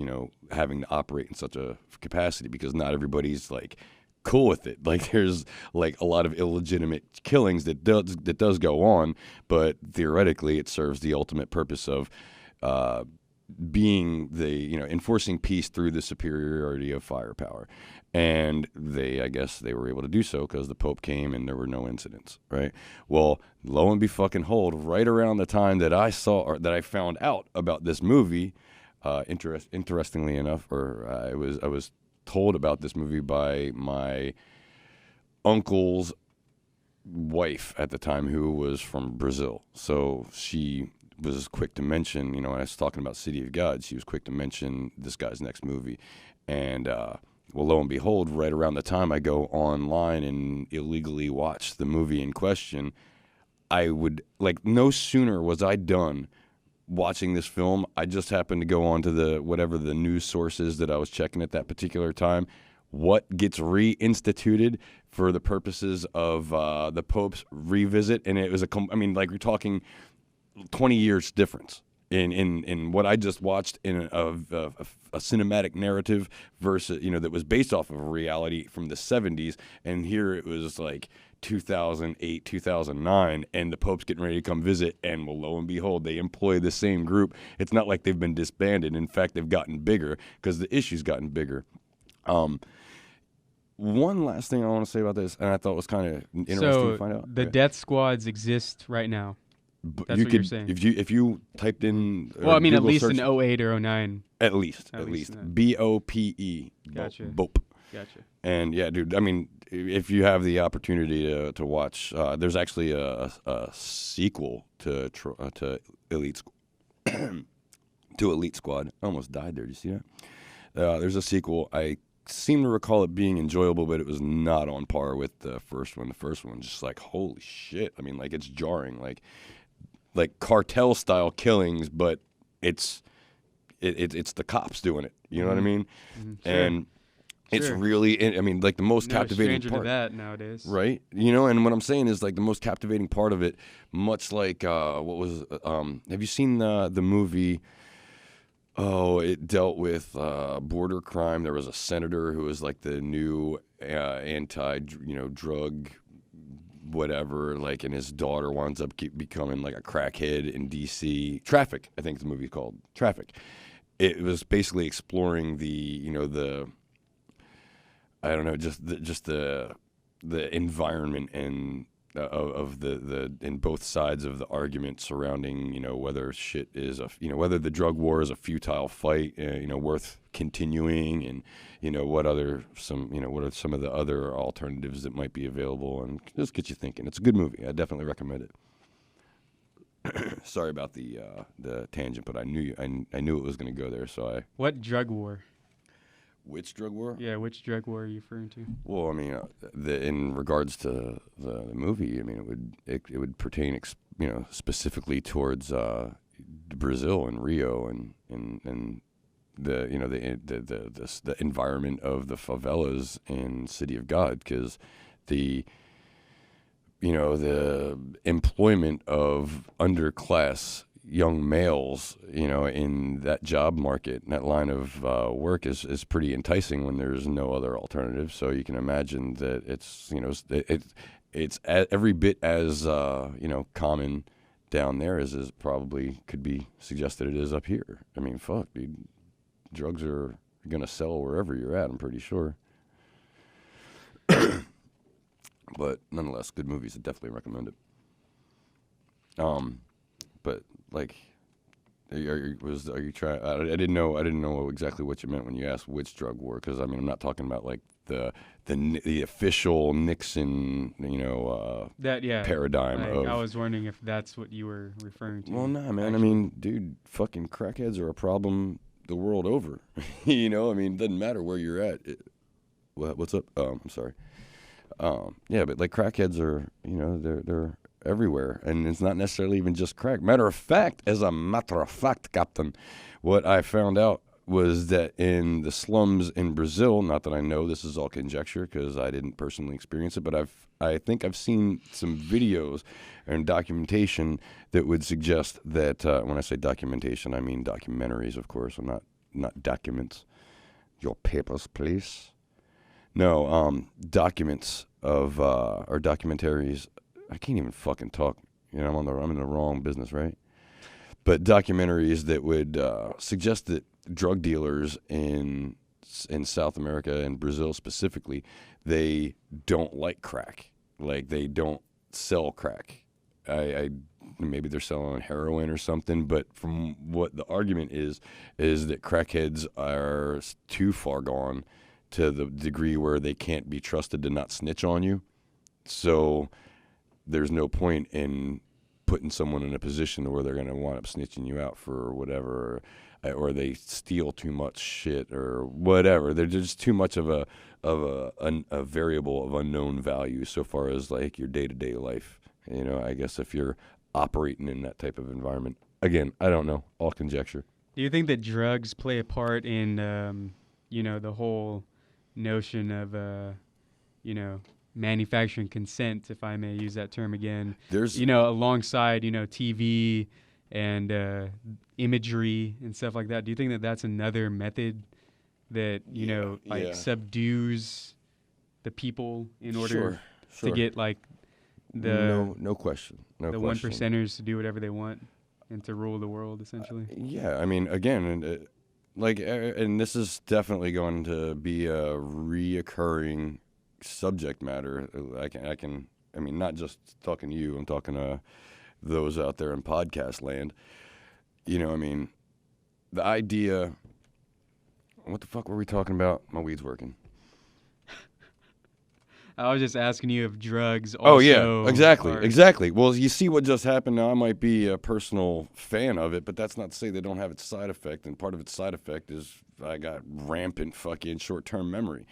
having to operate in such a capacity, because not everybody's like cool with it. Like, there's like a lot of illegitimate killings that does go on, but theoretically it serves the ultimate purpose of being enforcing peace through the superiority of firepower. And I guess they were able to do so because the Pope came and there were no incidents, right? Well, lo and behold, right around the time that I found out about this movie, interestingly enough, I was told about this movie by my uncle's wife at the time, who was from Brazil. So she was quick to mention, when I was talking about City of God, she was quick to mention this guy's next movie. And well, lo and behold, right around the time I go online and illegally watch the movie in question, I would, no sooner was I done watching this film, I just happened to go on to whatever the news sources that I was checking at that particular time. What gets reinstituted for the purposes of the Pope's revisit, and it was we're talking 20 years difference in what I just watched in a cinematic narrative versus that was based off of a reality from the 70s, and here it was like 2008, 2009, and the Pope's getting ready to come visit, and well, lo and behold, they employ the same group. It's not like they've been disbanded. In fact, they've gotten bigger because the issue's gotten bigger. One last thing I want to say about this, and I thought was kind of interesting to find out. The death squads exist right now. That's what you're saying. If you typed in, well, I mean, Google at least search, in 08 or 09. At least BOPE. Gotcha. BOPE. Gotcha. And yeah, dude, I mean, if you have the opportunity to watch, there's actually a sequel to Elite to Elite Squad. I almost died there. Did you see that? There's a sequel. I seem to recall it being enjoyable, but it was not on par with the first one. The first one, just like, holy shit. I mean, it's jarring, like cartel style killings, but it's the cops doing it. You know what I mean? Mm-hmm. Sure. And it's really, the most captivating stranger part. to that nowadays, right? And what I'm saying is, the most captivating part of it, much like have you seen the movie? Oh, it dealt with border crime. There was a senator who was the new anti-drug whatever, and his daughter winds up becoming a crackhead in D.C. Traffic, I think the movie's called Traffic. It was basically exploring the I don't know, just the environment and of the in both sides of the argument surrounding whether shit is whether the drug war is a futile fight worth continuing, and what are some of the other alternatives that might be available, and just get you thinking. It's a good movie. I definitely recommend it. Sorry about the tangent, but I knew it was going to go there. So What drug war? Which drug war? Yeah, which drug war are you referring to? Well, in regards to the movie, it would pertain, specifically towards Brazil and Rio and the environment of the favelas in City of God, because the employment of underclass young males, in that job market, that line of work is pretty enticing when there's no other alternative. So you can imagine that it's every bit as common down there as is probably could be suggested it is up here. I mean, fuck, dude, drugs are gonna sell wherever you're at, I'm pretty sure. But nonetheless, good movies. I definitely recommend it. But like, are you trying? I didn't know exactly what you meant when you asked which drug war, because I mean, I'm not talking about like the official Nixon, paradigm of. I was wondering if that's what you were referring to. Well, nah, man. Actually. I mean, dude, fucking crackheads are a problem the world over. I mean, it doesn't matter where you're at. What's up? I'm sorry. Yeah, but like crackheads are, they're everywhere, and it's not necessarily even just crack. As a matter of fact, Captain, what I found out was that in the slums in Brazil, not that I know, this is all conjecture because I didn't personally experience it, but I think I've seen some videos and documentation that would suggest that, when I say documentation, I mean documentaries, of course, and not documents. Your papers, please. No, documents of, or documentaries. I can't even fucking talk. I'm in the wrong business, right? But documentaries that would suggest that drug dealers in South America and Brazil specifically, they don't like crack. Like, they don't sell crack. Maybe they're selling heroin or something, but from what the argument is that crackheads are too far gone to the degree where they can't be trusted to not snitch on you. So there's no point in putting someone in a position where they're going to wind up snitching you out for whatever, or they steal too much shit or whatever. They're just too much of a variable of unknown value so far as like your day-to-day life. I guess if you're operating in that type of environment. Again, I don't know. All conjecture. Do you think that drugs play a part in, the whole notion of, manufacturing consent, if I may use that term again? There's, alongside, TV and imagery and stuff like that. Do you think that that's another method that, subdues the people in order to get like the no question. The one percenters to do whatever they want and to rule the world, essentially? Yeah, I mean, again, and this is definitely going to be a reoccurring subject matter. I mean, not just talking to you, I'm talking to those out there in podcast land. I mean, the idea, what the fuck were we talking about? My weed's working. I was just asking you if drugs also... Oh, yeah, exactly. Well, you see what just happened now. I might be a personal fan of it, but that's not to say they don't have its side effect, and part of its side effect is I got rampant fucking short-term memory.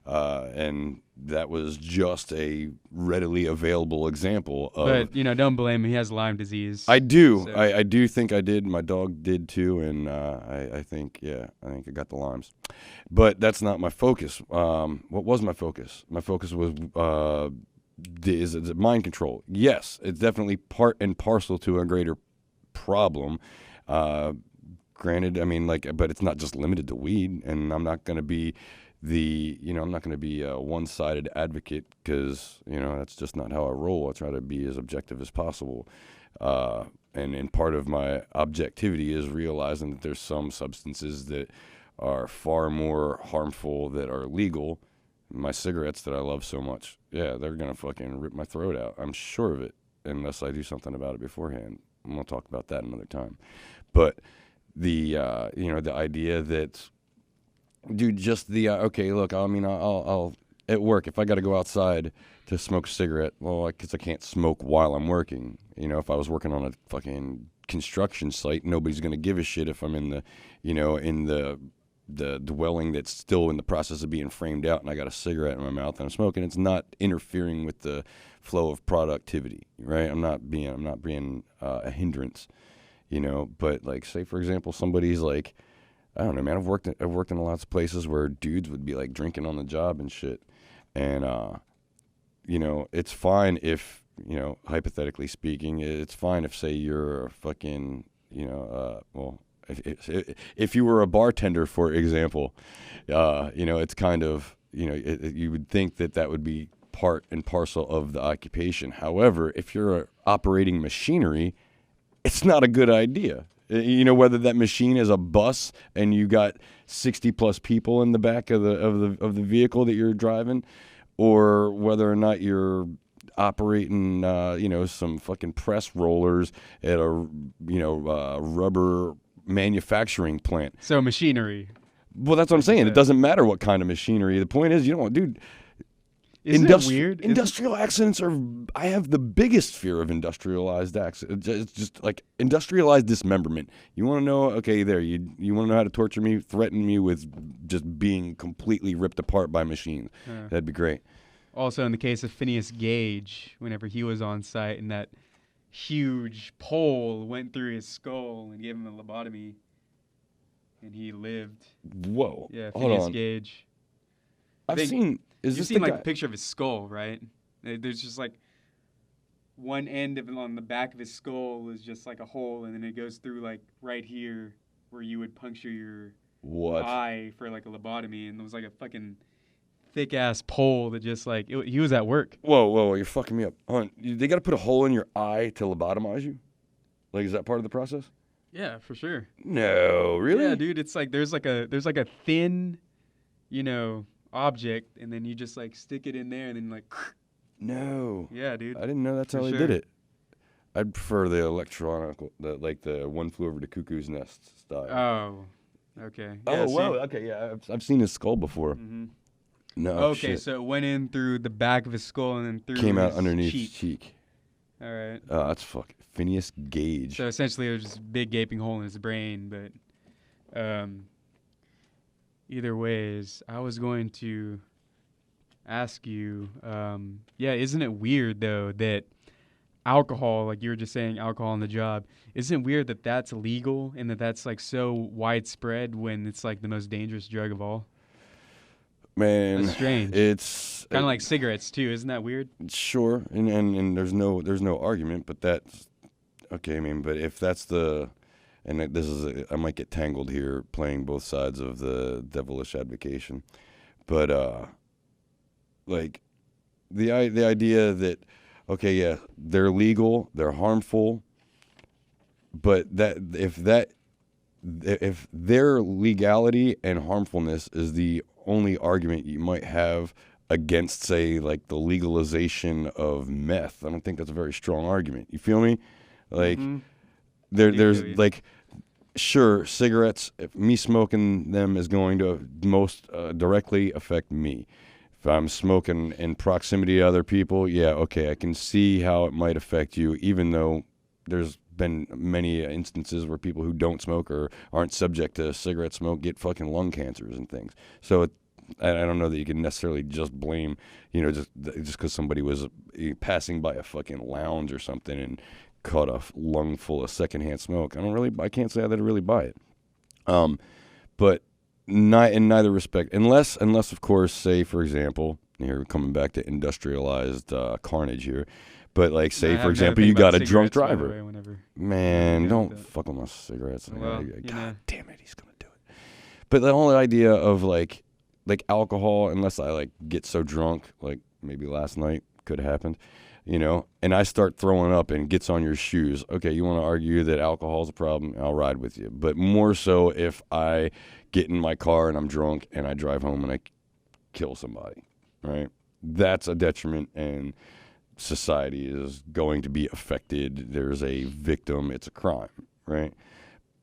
And that was just a readily available example of... But, don't blame him. He has Lyme disease. I do. So. I do think I did. My dog did too, and I think I got the Lymes. But that's not my focus. What was my focus? My focus was is it mind control. Yes, it's definitely part and parcel to a greater problem. Granted, I mean, but it's not just limited to weed, and I'm not going to be... I'm not going to be a one-sided advocate because, that's just not how I roll. I try to be as objective as possible. And part of my objectivity is realizing that there's some substances that are far more harmful that are legal. My cigarettes that I love so much, they're going to fucking rip my throat out. I'm sure of it, unless I do something about it beforehand. I'm going to talk about that another time. But the idea that... Dude, just the okay. Look, I mean, I'll at work if I got to go outside to smoke a cigarette. Well, because I can't smoke while I'm working. If I was working on a fucking construction site, nobody's gonna give a shit if I'm in the, in the dwelling that's still in the process of being framed out, and I got a cigarette in my mouth and I'm smoking. It's not interfering with the flow of productivity, right? I'm not being a hindrance, But like, say for example, somebody's like. I don't know, man. I've worked in lots of places where dudes would be like drinking on the job and shit, and you know, it's fine if, you know, hypothetically speaking, it's fine if, say, you're a fucking, you know, well, if you were a bartender, for example, you know, it's kind of, you know, you would think that would be part and parcel of the occupation. However, if you're operating machinery, it's not a good idea. You know, whether that machine is a bus and you got 60 plus people in the back of the vehicle that you're driving, or whether or not you're operating, you know, some fucking press rollers at a, you know, rubber manufacturing plant. So machinery. Well, that's what I'm saying. It doesn't matter what kind of machinery. The point is, you don't want, dude. Isn't it weird? Industrial accidents are. I have the biggest fear of industrialized accidents. It's just like industrialized dismemberment. You want to know? Okay, there. You want to know how to torture me? Threaten me with just being completely ripped apart by machines. That'd be great. Also, in the case of Phineas Gage, whenever he was on site and that huge pole went through his skull and gave him a lobotomy, and he lived. Whoa. Yeah, Hold Phineas on. Gage. I've seen. You've seen like a picture of his skull, right? There's just like one end of it on the back of his skull is just like a hole, and then it goes through like right here where you would puncture your eye for like a lobotomy, and it was like a fucking thick ass pole that just like he was at work. Whoa, you're fucking me up. They got to put a hole in your eye to lobotomize you? Like, is that part of the process? Yeah, for sure. No, really? Yeah, dude. It's like there's like a thin, you know, object, and then you just like stick it in there, and then like. No. Yeah, dude. I didn't know that's how they did it. I'd prefer the electronic, the One Flew Over the Cuckoo's Nest style. Oh, okay. Yeah, okay, yeah. I've seen his skull before. Mm-hmm. No, okay, shit. so it went in through the back of his skull and then through Came out his underneath cheek. his cheek. All right. Oh, that's fucking Phineas Gage. So essentially, there's just a big gaping hole in his brain, but either ways, I was going to ask you, isn't it weird, though, that alcohol, like you were just saying, alcohol on the job, isn't it weird that that's legal and that that's, like, so widespread when it's, like, the most dangerous drug of all? Man, that's strange. It's kind of like cigarettes, too. Isn't that weird? Sure, and there's no argument, but that's, okay, I mean, but if that's the... And this is, I might get tangled here playing both sides of the devilish advocation, but like the idea that, okay, yeah, they're legal, they're harmful, but that if their legality and harmfulness is the only argument you might have against, say, like the legalization of meth, I don't think that's a very strong argument. You feel me? Like. Mm-hmm. There's like, sure, cigarettes, if me smoking them is going to most directly affect me. If I'm smoking in proximity to other people, yeah, okay, I can see how it might affect you, even though there's been many instances where people who don't smoke or aren't subject to cigarette smoke get fucking lung cancers and things. So I don't know that you can necessarily just blame, you know, just because somebody was passing by a fucking lounge or something and caught a lung full of secondhand smoke. I can't say that I really buy it. But not in neither respect, unless of course, say for example, here we're coming back to industrialized carnage here, but like say for example, you got a drunk driver. Man, don't fuck with my cigarettes. Well, God damn it, he's gonna do it. But the whole idea of like alcohol, unless I like get so drunk, like maybe last night could have happened. You know, and I start throwing up and gets on your shoes. Okay, you want to argue that alcohol is a problem? I'll ride with you. But more so if I get in my car and I'm drunk and I drive home and I kill somebody, right? That's a detriment, and society is going to be affected. There's a victim. It's a crime, right?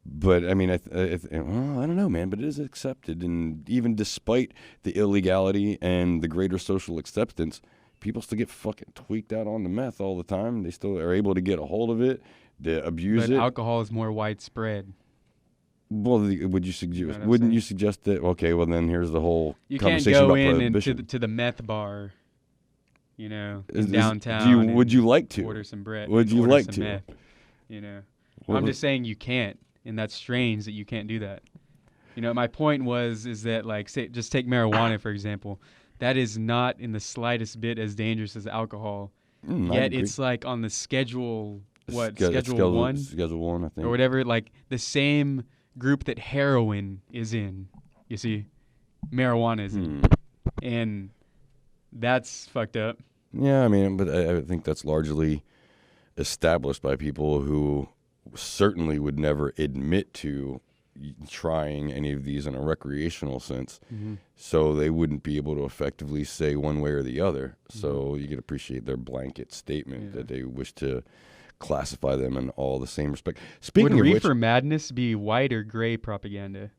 But I mean, I don't know, man. But it is accepted, and even despite the illegality and the greater social acceptance, people still get fucking tweaked out on the meth all the time. They still are able to get a hold of it, they abuse it. But alcohol is more widespread. Well, wouldn't you suggest that? Okay, well then here's the whole conversation about prohibition. You can't go in to the meth bar, you know, downtown. Would you like to order some bread? Would you like to? Meth, you know, I'm just saying you can't, and that's strange that you can't do that. My point is that, like, say, just take marijuana, for example. That is not in the slightest bit as dangerous as alcohol. I Yet agree. it's like on the schedule, It's Schedule 1? Schedule 1, I think. Or whatever, like the same group that heroin is in, you see, marijuana is in. And that's fucked up. Yeah, I mean, but I think that's largely established by people who certainly would never admit to trying any of these in a recreational sense. So they wouldn't be able to effectively say one way or the other. So you can appreciate their blanket statement that they wish to classify them in all the same respect. Speaking Would of Reefer Madness be white or gray propaganda?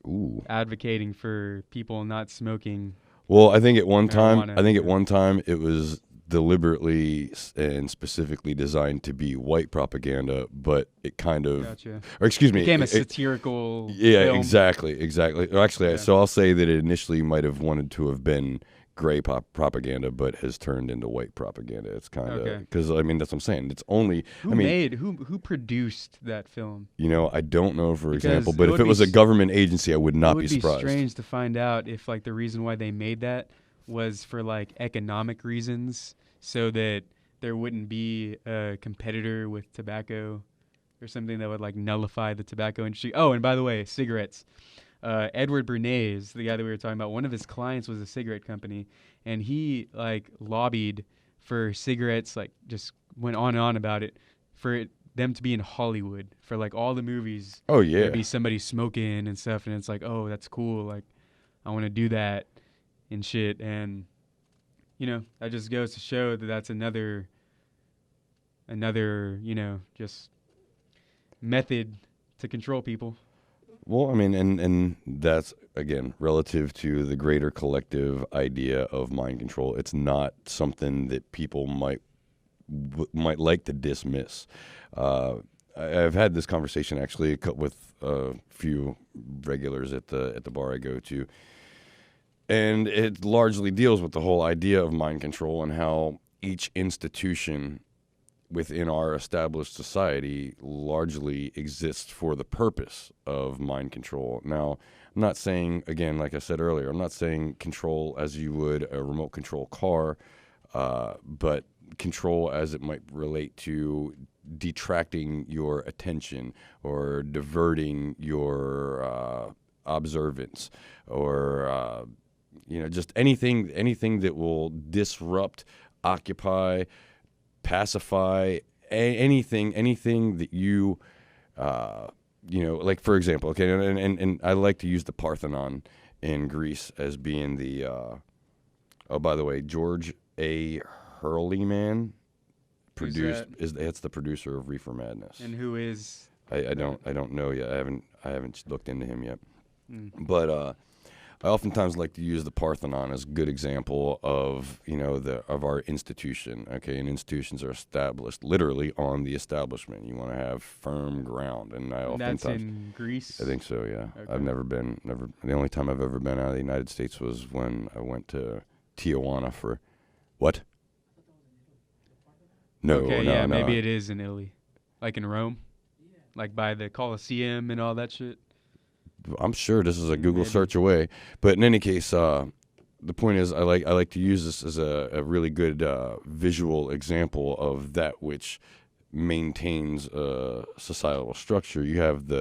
Ooh. Advocating for people not smoking. Well, I think at one time, marijuana, it was deliberately and specifically designed to be white propaganda, but it kind of, Gotcha. or excuse me, became a satirical Yeah, film. exactly. Actually, so I'll say that it initially might have wanted to have been gray propaganda, but has turned into white propaganda. It's kind of because I mean that's what I'm saying. It's only who produced that film? I don't know, for Because example, but if it was a government agency, I would not be surprised. It would be strange to find out if like the reason why they made that was for like economic reasons, so that there wouldn't be a competitor with tobacco or something that would like nullify the tobacco industry. Oh, and by the way, cigarettes. Edward Bernays, the guy that we were talking about, one of his clients was a cigarette company, and he like lobbied for cigarettes, like just went on and on about it, for them to be in Hollywood, for like all the movies. Oh yeah, there'd be somebody smoking and stuff, and it's like, oh, that's cool. Like, I want to do that and shit, and that just goes to show that that's another, just method to control people. Well, I mean, and that's, again, relative to the greater collective idea of mind control. It's not something that people might like to dismiss. I've had this conversation, actually, with a few regulars at the bar I go to, and it largely deals with the whole idea of mind control and how each institution within our established society largely exists for the purpose of mind control. Now, I'm not saying, again, like I said earlier, I'm not saying control as you would a remote control car, but control as it might relate to detracting your attention or diverting your observance, or just anything that will disrupt, occupy, pacify, anything that you, like, for example, okay, and I like to use the Parthenon in Greece as being the, by the way, George A. Hurleyman that's the producer of Reefer Madness. And who is? I don't know yet. I haven't looked into him yet. But I oftentimes like to use the Parthenon as a good example of of our institution. Okay, and institutions are established literally on the establishment. You want to have firm ground, and That's in Greece. I think so. Yeah, Okay. I've never been. The only time I've ever been out of the United States was when I went to Tijuana for what? No, okay, no, yeah, no. maybe it is in Italy, like in Rome, like by the Colosseum and all that shit. I'm sure this is a Google search away, but in any case, the point is, I like to use this as a really good visual example of that which maintains a societal structure. You have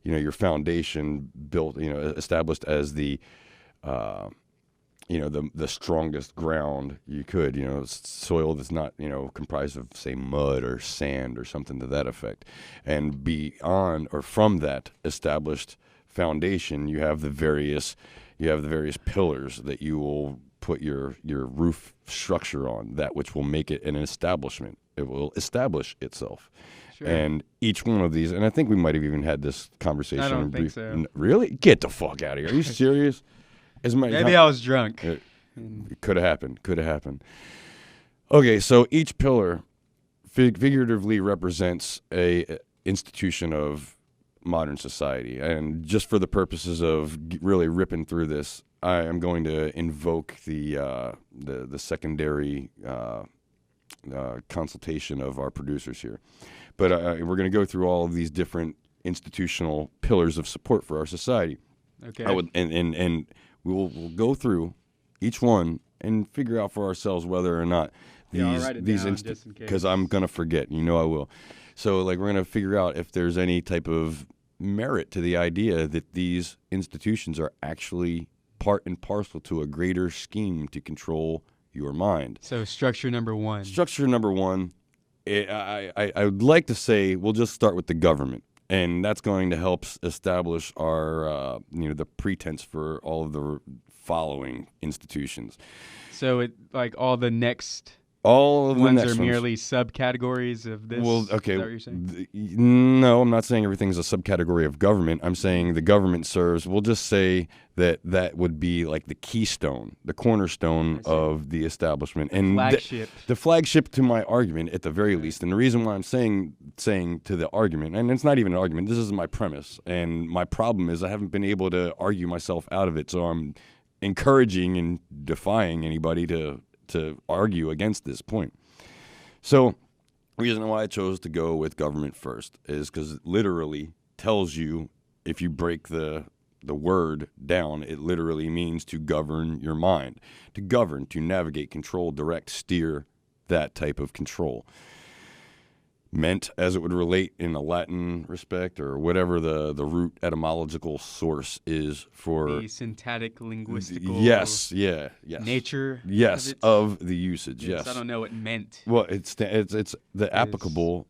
your foundation built, established as the the strongest ground you could, soil that's not, comprised of, say, mud or sand or something to that effect. And beyond or from that established foundation, you have the various pillars that you will put your roof structure on, that which will make it an establishment. It will establish itself. Sure. And each one of these, and I think we might have even had this conversation. I don't think so. Really? Get the fuck out of here. Are you serious? Maybe I was drunk. It could have happened. Okay, so each pillar figuratively represents a institution of modern society. And just for the purposes of really ripping through this, I am going to invoke the secondary consultation of our producers here. But we're going to go through all of these different institutional pillars of support for our society. Okay. I would, and we'll go through each one and figure out for ourselves whether or not I'll write it down just in case. because I'm gonna forget. I will. So like we're gonna figure out if there's any type of merit to the idea that these institutions are actually part and parcel to a greater scheme to control your mind. So structure number one. Structure number one, I would like to say we'll just start with the government. And that's going to help establish our, the pretense for all of the following institutions. So all the next All of the ones next are ones. merely subcategories of this? Well, okay. Is that what you're saying? No, I'm not saying everything's a subcategory of government. I'm saying the government serves, we'll just say that would be like the keystone, the cornerstone of the establishment. And flagship. The flagship to my argument, at the very least. And the reason why I'm saying to the argument, and it's not even an argument, this is my premise. And my problem is I haven't been able to argue myself out of it. So I'm encouraging and defying anybody to argue against this point. So the reason why I chose to go with government first is because it literally tells you, if you break the word down, it literally means to govern your mind, to govern, to navigate, control, direct, steer, that type of control. Meant as it would relate in a Latin respect or whatever the root etymological source is for the syntactic linguistical nature nature of the usage. Yes. I don't know what it meant. Well, it's applicable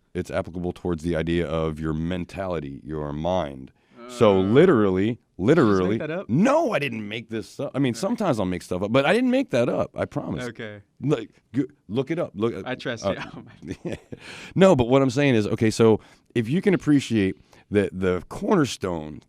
towards the idea of your mentality, your mind. So literally, Did you just make that up? no, I didn't make this up. I mean, sometimes I'll make stuff up, but I didn't make that up. I promise. Okay. Look it up. I trust you. No, but what I'm saying is, okay, so if you can appreciate that the cornerstone,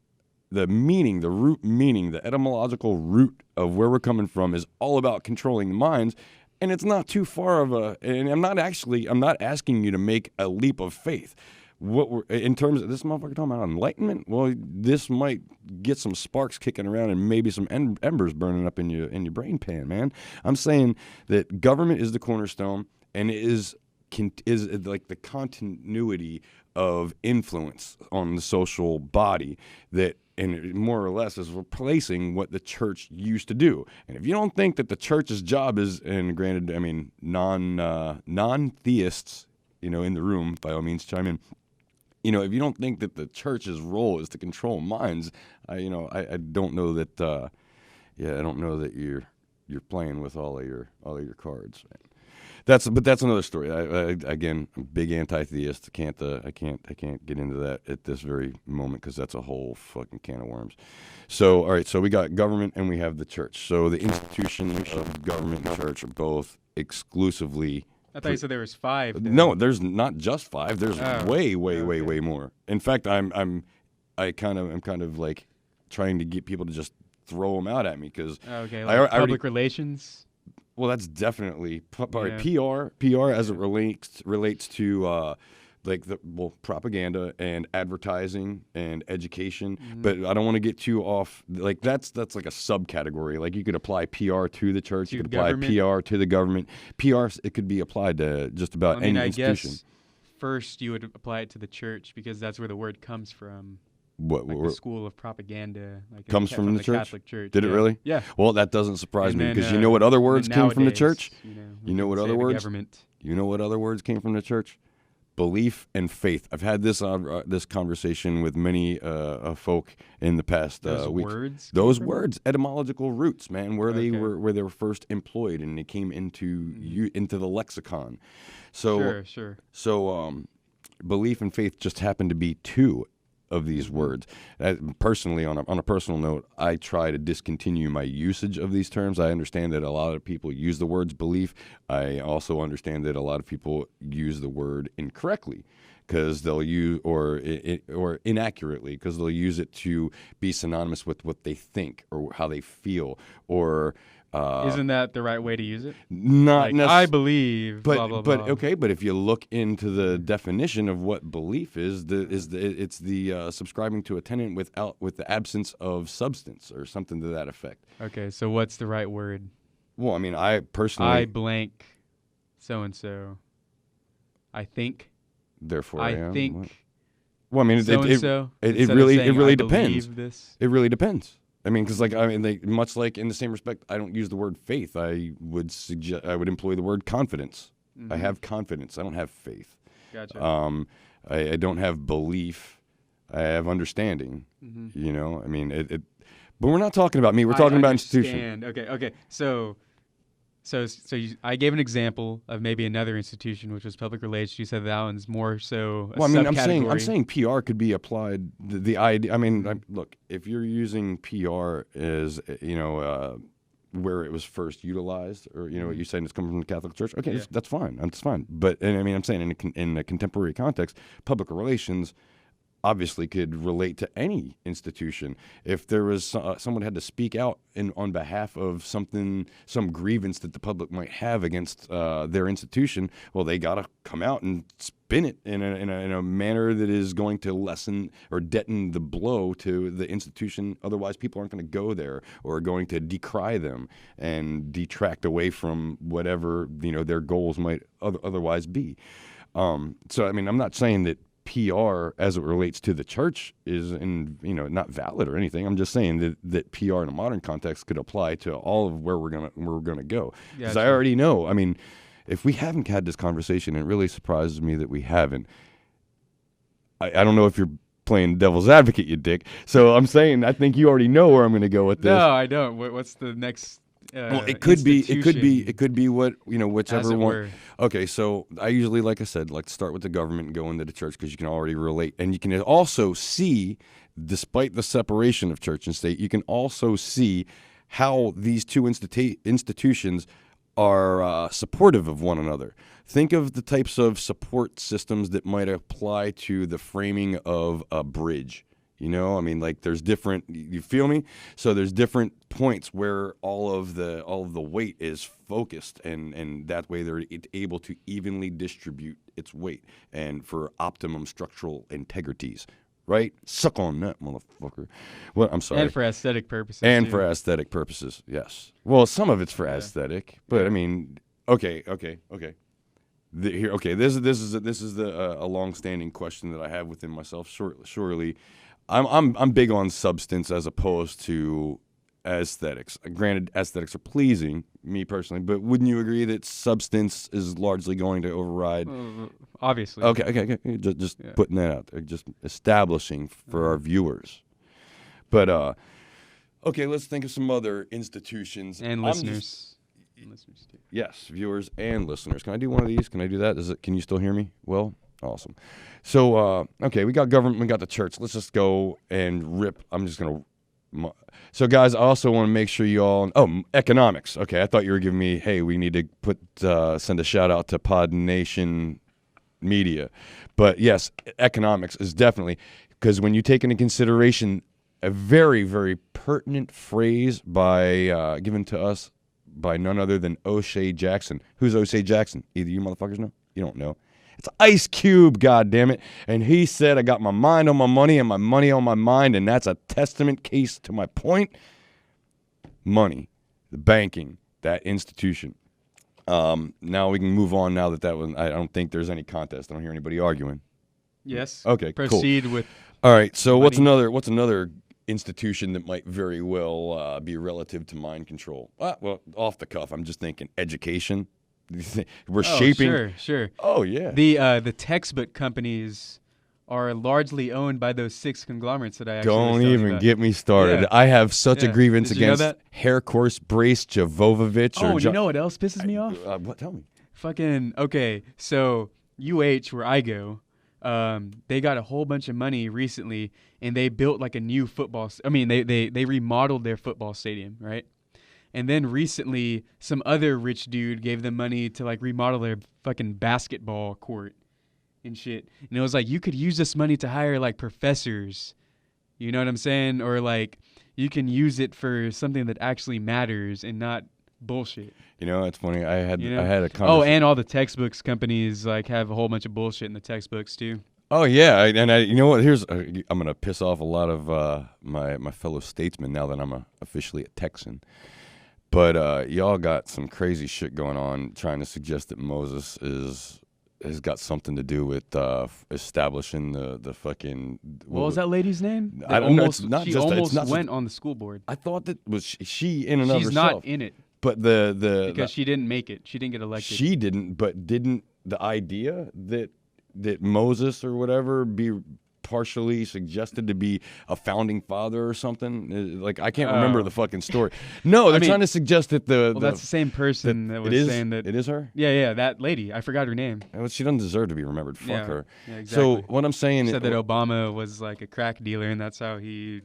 the meaning, the root meaning, the etymological root of where we're coming from is all about controlling the minds, and it's not too far of a, and I'm not asking you to make a leap of faith. What we're in terms of this motherfucker talking about enlightenment, well, this might get some sparks kicking around and maybe some embers burning up in your brain pan, man. I'm saying that government is the cornerstone, and it is like the continuity of influence on the social body that, and it more or less is replacing what the church used to do. And if you don't think that the church's job is, and granted, I mean, non-theists, in the room, by all means, chime in. If you don't think that the church's role is to control minds, I don't know that. I don't know that you're playing with all of your cards. But that's another story. I again, I'm big anti-theist. I can't get into that at this very moment because that's a whole fucking can of worms. So all right, so we got government and we have the church. So the institutions of government and church are both exclusively. I thought you said there was 5. Then. No, there's not just 5. There's way more. In fact, I'm kind of like trying to get people to just throw them out at me because public relations. Well, that's definitely PR as it relates to propaganda and advertising and education. Mm-hmm. But I don't want to get too off. Like that's like a subcategory. Like you could apply PR to the church. You could apply PR to the government. PR, it could be applied to just about any institution. Guess first you would apply it to the church because that's where the word comes from. The school of propaganda comes from the church? Catholic Church. Did it really? Yeah. Well, that doesn't surprise me because you know what other words came from the church? You know what other words? Government. You know what other words came from the church? Belief and faith. I've had this conversation with many folk in the past weeks. Those words, etymological roots, man, where they were first employed and they came into the lexicon. So sure. So belief and faith just happened to be 2 of these words. Personally, on a personal note, I try to discontinue my usage of these terms. I understand that a lot of people use the words belief. I also understand that a lot of people use the word incorrectly because they'll use or inaccurately because they'll use it to be synonymous with what they think or how they feel or. Isn't that the right way to use it? Not necessarily. I believe, blah, blah, blah. But if you look into the definition of what belief is, it's the subscribing to a tenet with the absence of substance or something to that effect. Okay, so what's the right word? Well, I mean, I personally... I blank so-and-so. I think... Therefore, I think... Well, I mean, so-and-so, it really I depends. believe this? It really depends. I mean, because much like in the same respect, I don't use the word faith. I would employ the word confidence. I have confidence. I don't have faith. Gotcha. I don't have belief. I have understanding. You know, I mean, but we're not talking about me. We're talking about institution. Okay. So I gave an example of maybe another institution, which was public relations. You said that one's more so. Well, I mean, I'm saying PR could be applied. The idea. I mean, look, if you're using PR as where it was first utilized, or you're saying it's coming from the Catholic Church. Okay, that's fine. That's fine. But I mean, I'm saying in a contemporary context, public relations obviously could relate to any institution. If there was someone had to speak out on behalf of some grievance that the public might have against their institution, well, they got to come out and spin it in a manner that is going to lessen or deaden the blow to the institution. Otherwise, people aren't going to go there or are going to decry them and detract away from whatever their goals might otherwise be. So, I mean, I'm not saying that PR as it relates to the church is not valid or anything. I'm just saying that PR in a modern context could apply to all of where we're gonna go. Because I already know. I mean, if we haven't had this conversation, it really surprises me that we haven't. I don't know if you're playing devil's advocate, you dick. So I'm saying I think you already know where I'm gonna go with this. No, I don't. What's the next? Well, it could be what whichever one. Okay, so I usually, like I said, like to start with the government and go into the church because you can already relate, and you can also see, despite the separation of church and state, you can also see how these two institutions are supportive of one another. Think of the types of support systems that might apply to the framing of a bridge. I mean, like there's different. You feel me? So there's different points where all of the weight is focused, and that way they're able to evenly distribute its weight and for optimum structural integrities. Right? Suck on that, motherfucker. Well, I'm sorry. And for aesthetic purposes. For aesthetic purposes, yes. Well, some of it's for aesthetic, but I mean, okay. This is a long-standing question that I have within myself. Surely. I'm big on substance as opposed to aesthetics. Granted, aesthetics are pleasing, me personally, but wouldn't you agree that substance is largely going to override? Obviously. Okay. Just putting that out there, just establishing for our viewers. But okay, let's think of some other institutions and listeners. Listeners too. Yes, viewers and listeners. Can I do one of these? Can I do that? Can you still hear me? Well. Awesome. So, okay, we got government, we got the church. Let's just go and rip. I'm just going to. So, guys, I also want to make sure you all. Oh, economics. Okay, I thought you were giving me, hey, we need to send a shout out to PodNation Media. But yes, economics is definitely, because when you take into consideration a very, very pertinent phrase given to us by none other than O'Shea Jackson. Who's O'Shea Jackson? Either you motherfuckers know? You don't know. It's Ice Cube, goddammit. And he said, I got my mind on my money and my money on my mind, and that's a testament case to my point. Money, the banking, that institution. Now we can move on now that was, I don't think there's any contest. I don't hear anybody arguing. Yes. Okay, Proceed cool. with. All right, so money. what's another institution that might very well be relative to mind control? Well, off the cuff, I'm just thinking education. We're shaping. Sure. Oh yeah. The textbook companies are largely owned by those 6 conglomerates that I actually don't even get me started. Yeah. I have such a grievance against that? Hair Course Brace Jovovich. Oh, you know what else pisses me off? What? Tell me. Fucking okay. So UH, where I go, they got a whole bunch of money recently, and they built like a new football. They remodeled their football stadium, right? And then recently, some other rich dude gave them money to like remodel their fucking basketball court and shit. And it was like, you could use this money to hire like professors. You know what I'm saying? Or like, you can use it for something that actually matters and not bullshit. You know, it's funny. I had a conversation. Oh, and all the textbooks companies like have a whole bunch of bullshit in the textbooks too. Oh yeah, you know what? I'm gonna piss off a lot of my fellow statesmen now that I'm officially a Texan. But y'all got some crazy shit going on trying to suggest that Moses is has got something to do with establishing the fucking. What was that lady's name? I don't know. It's not she just. almost It's not went on the school board. I thought that was she in and of She's herself. not in it But because she didn't make it. She didn't get elected. She didn't. But didn't the idea that Moses or whatever be partially suggested to be a founding father or something? Like, I can't remember the fucking story. No, they're trying to suggest that that's the same person that was saying that. It is her? Yeah, that lady. I forgot her name. Well, she doesn't deserve to be remembered. Fuck her. Yeah, exactly. So what I'm saying said that Obama was like a crack dealer, and that's how he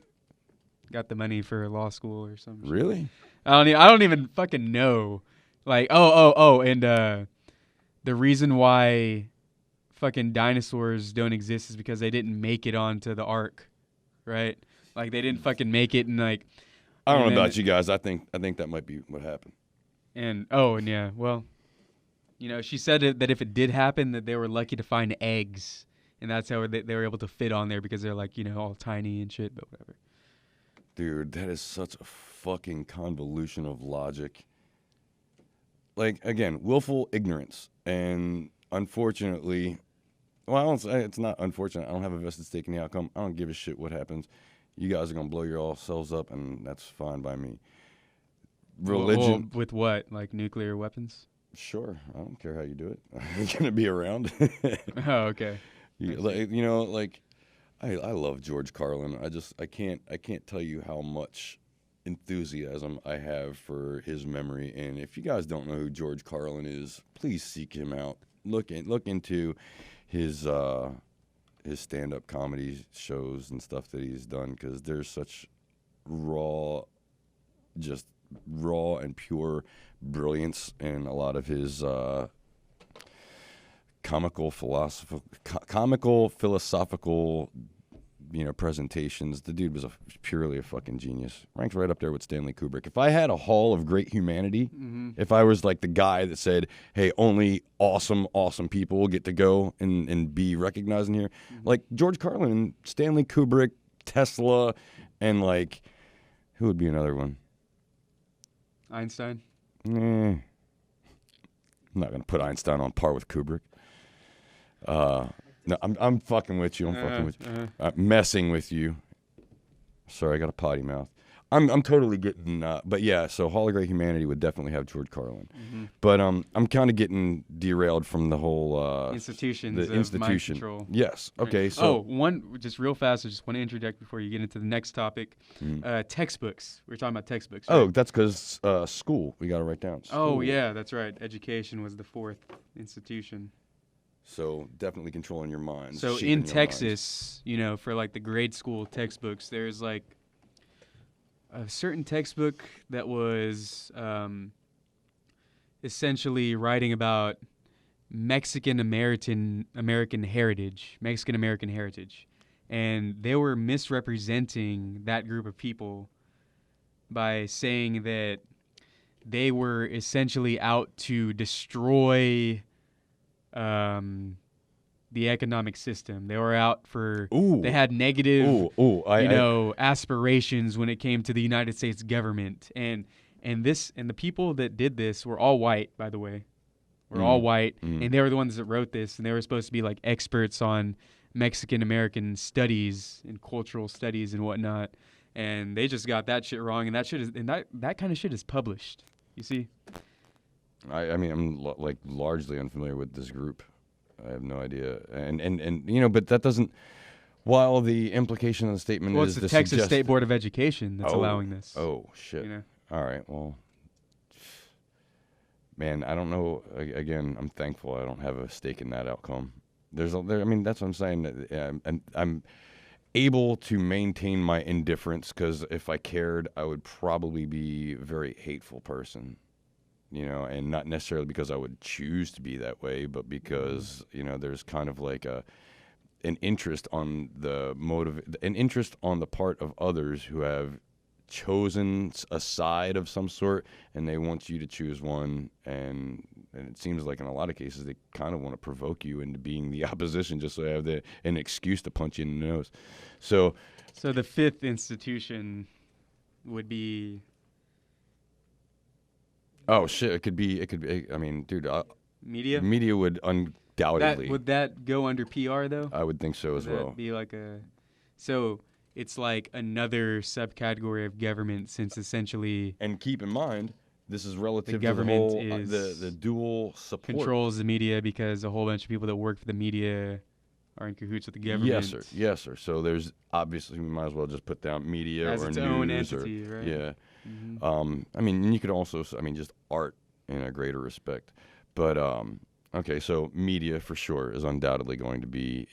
got the money for law school or something. Really? I don't even fucking know. Like, and the reason why fucking dinosaurs don't exist is because they didn't make it onto the ark, right? Like, they didn't fucking make it, and like. I don't know about you guys. I think that might be what happened. And yeah, well, she said that if it did happen, that they were lucky to find eggs, and that's how they were able to fit on there because they're like, all tiny and shit, but whatever. Dude, that is such a fucking convolution of logic. Like, again, willful ignorance. And unfortunately, well, I don't say it's not unfortunate. I don't have a vested stake in the outcome. I don't give a shit what happens. You guys are going to blow yourselves up, and that's fine by me. Religion. With what? Like nuclear weapons? Sure. I don't care how you do it. I'm going to be around. Oh, okay. I love George Carlin. I can't tell you how much enthusiasm I have for his memory. And if you guys don't know who George Carlin is, please seek him out. Look into his stand-up comedy shows and stuff that he's done, because there's such raw and pure brilliance in a lot of his comical philosophical presentations. The dude was purely a fucking genius. Ranks right up there with Stanley Kubrick. If I had a hall of great humanity, if I was like the guy that said, hey, only awesome people get to go and be recognized in here, like George Carlin, Stanley Kubrick, Tesla, and like, who would be another one? Einstein? I'm not going to put Einstein on par with Kubrick. No, I'm fucking with you. I'm fucking with you. Messing with you. Sorry, I got a potty mouth. I'm totally getting, but yeah. So Hall of Great Humanity would definitely have George Carlin, but I'm kind of getting derailed from the whole institutions. The institution. Mind control. Yes. Okay. So one just real fast. I just want to interject before you get into the next topic. Textbooks. We're talking about textbooks. Right? Oh, that's because school. We got to write down. School. Oh yeah, that's right. Education was the fourth institution. So definitely controlling your mind. So in Texas, for like the grade school textbooks, there's like a certain textbook that was essentially writing about Mexican American heritage, and they were misrepresenting that group of people by saying that they were essentially out to destroy the economic system. They were out for. They had negative, aspirations when it came to the United States government, and the people that did this were all white, by the way. All white, and they were the ones that wrote this, and they were supposed to be like experts on Mexican American studies and cultural studies and whatnot, and they just got that shit wrong, and that kind of shit is published. You see. I mean, I'm largely unfamiliar with this group. I have no idea, and but that doesn't. While the implication of the statement is it's the Texas State Board of Education that's allowing this. Oh shit! All right, well, man, I don't know. Again, I'm thankful I don't have a stake in that outcome. That's what I'm saying. And I'm able to maintain my indifference, because if I cared, I would probably be a very hateful person. And not necessarily because I would choose to be that way, but because, there's kind of like an interest on an interest on the part of others who have chosen a side of some sort, and they want you to choose one. And it seems like in a lot of cases, they kind of want to provoke you into being the opposition just so they have an excuse to punch you in the nose. So the fifth institution would be. Oh shit! It could be. I mean, dude. Media. Media would undoubtedly. Would that go under PR though? I would think so Would as that well. be like so it's like another subcategory of government, since essentially And keep in mind, this is relative the to the government whole is the dual support. controls the media, because a whole bunch of people that work for the media are in cahoots with the government. Yes, sir. Yes, sir. So there's obviously, we might as well just put down media As or its news own entity, or right? yeah. Mhm. I mean, and you could also, just art in a greater respect. But okay, so media for sure is undoubtedly going to be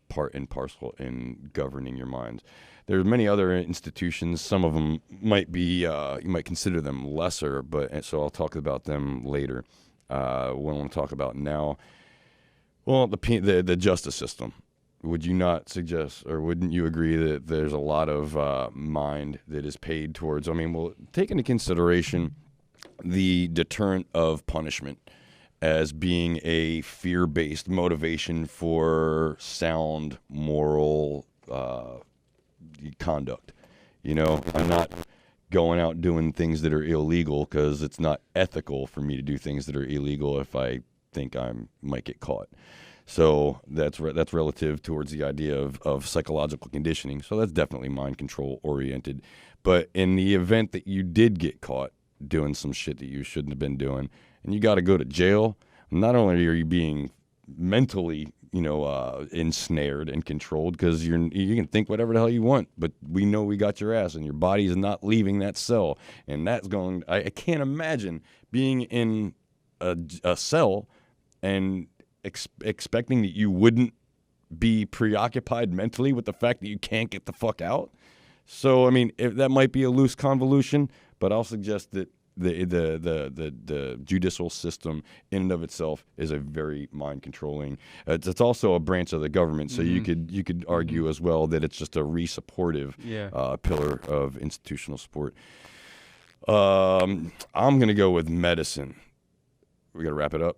part and parcel in governing your minds. There's many other institutions. Some of them might be, you might consider them lesser, but so I'll talk about them later. What I want to talk about now, well, the justice system. Would you not suggest, or wouldn't you agree that there's a lot of mind that is paid towards, take into consideration the deterrent of punishment as being a fear-based motivation for sound moral conduct. I'm not going out doing things that are illegal because it's not ethical for me to do things that are illegal if I think I might get caught. So that's relative towards the idea of psychological conditioning. So that's definitely mind control oriented. But in the event that you did get caught doing some shit that you shouldn't have been doing, and you got to go to jail, not only are you being mentally, ensnared and controlled, because you can think whatever the hell you want, but we know we got your ass, and your body is not leaving that cell, and that's going. I can't imagine being in a cell and expecting that you wouldn't be preoccupied mentally with the fact that you can't get the fuck out. So, if that might be a loose convolution, but I'll suggest that the judicial system in and of itself is a very mind controlling. It's also a branch of the government, so you could argue as well that it's just a re-supportive pillar of institutional support. I'm gonna go with medicine. We gotta wrap it up.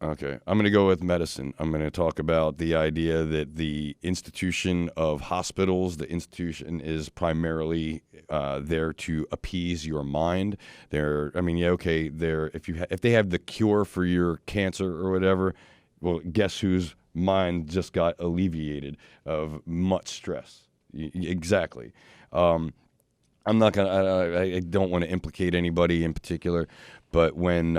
Okay, I'm going to go with medicine. I'm going to talk about the idea that the institution of hospitals, the institution is primarily there to appease your mind. If they have the cure for your cancer or whatever, well, guess whose mind just got alleviated of much stress? Exactly. I'm not gonna. I don't want to implicate anybody in particular, but when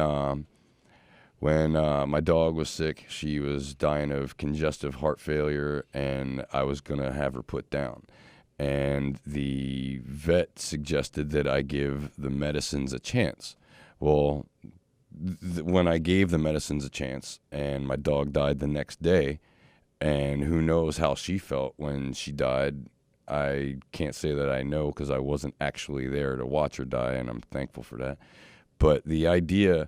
my dog was sick, she was dying of congestive heart failure, and I was going to have her put down. And the vet suggested that I give the medicines a chance. Well, when I gave the medicines a chance, and my dog died the next day, and who knows how she felt when she died, I can't say that I know because I wasn't actually there to watch her die, and I'm thankful for that. But the idea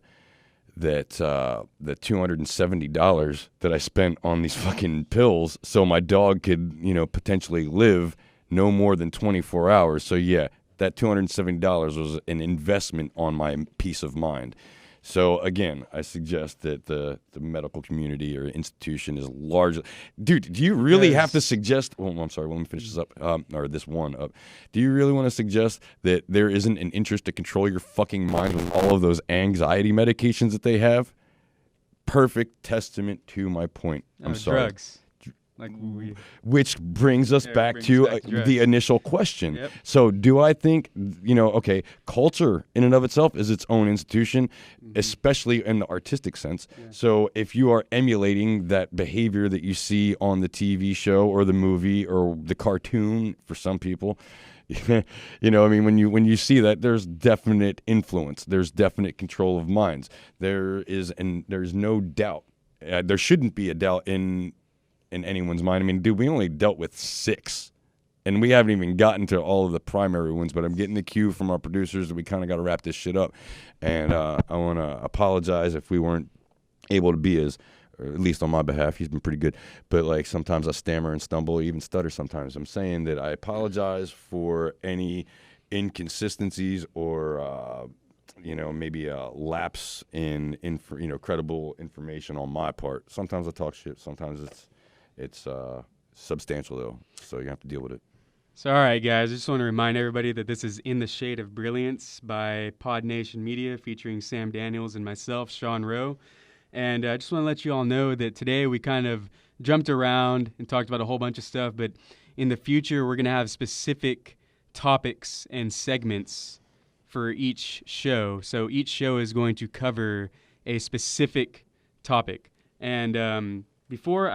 that the $270 that I spent on these fucking pills so my dog could, potentially live no more than 24 hours. So yeah, that $270 was an investment on my peace of mind. So again, I suggest that the medical community or institution is largely... Dude, do you really have to suggest... Oh, I'm sorry, let me finish this up, or this one up. Do you really want to suggest that there isn't an interest to control your fucking mind with all of those anxiety medications that they have? Perfect testament to my point. I'm sorry. Drugs. Which brings us back to the initial question. Yep. So do I think, culture in and of itself is its own institution, especially in the artistic sense. Yeah. So if you are emulating that behavior that you see on the TV show or the movie or the cartoon for some people, when you see that, there's definite influence. There's definite control of minds. There's no doubt. There shouldn't be a doubt in anyone's mind. Dude, we only dealt with 6, and we haven't even gotten to all of the primary ones, but I'm getting the cue from our producers that we kind of got to wrap this shit up. And I want to apologize if we weren't able to be or at least on my behalf, he's been pretty good. But sometimes I stammer and stumble, even stutter sometimes. I'm saying that I apologize for any inconsistencies or maybe a lapse in credible information on my part. Sometimes I talk shit. Sometimes it's substantial, though, so you have to deal with it. So, all right, guys, I just want to remind everybody that this is In the Shade of Brilliance by PodNation Media, featuring Sam Daniels and myself, Shawn Rowe. And I just want to let you all know that today we kind of jumped around and talked about a whole bunch of stuff, but in the future we're going to have specific topics and segments for each show. So each show is going to cover a specific topic. And before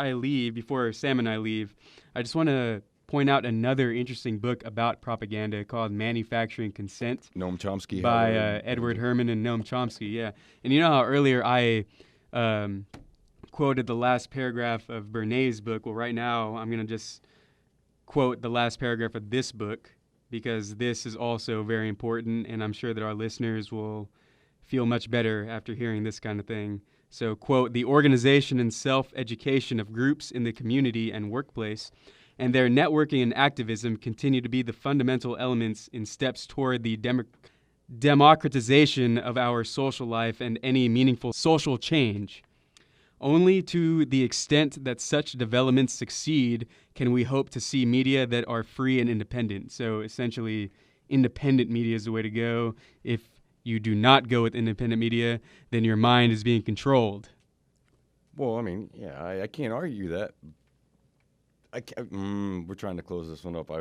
Sam and I leave, I just want to point out another interesting book about propaganda called Manufacturing Consent. Noam Chomsky. By Edward Herman and Noam Chomsky, yeah. And you know how earlier I quoted the last paragraph of Bernays' book? Well, right now I'm going to just quote the last paragraph of this book because this is also very important, and I'm sure that our listeners will feel much better after hearing this kind of thing. So, quote, "The organization and self-education of groups in the community and workplace and their networking and activism continue to be the fundamental elements in steps toward the democratization of our social life and any meaningful social change. Only to the extent that such developments succeed can we hope to see media that are free and independent." So essentially, independent media is the way to go. If you do not go with independent media, then your mind is being controlled. Well, I mean, yeah, I can't argue that. We're trying to close this one up. I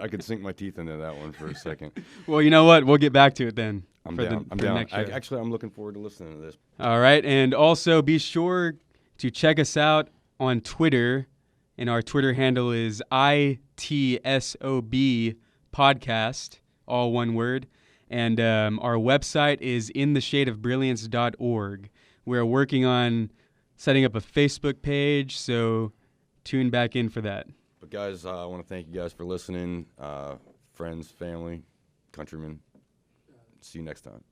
could sink my teeth into that one for a second. Well, you know what? We'll get back to it then. I'm down. I'm looking forward to listening to this. All right. And also be sure to check us out on Twitter. And our Twitter handle is ITSOB podcast, all one word. And our website is intheshadeofbrilliance.org. We're working on setting up a Facebook page, so tune back in for that. But guys, I want to thank you guys for listening. Friends, family, countrymen. See you next time.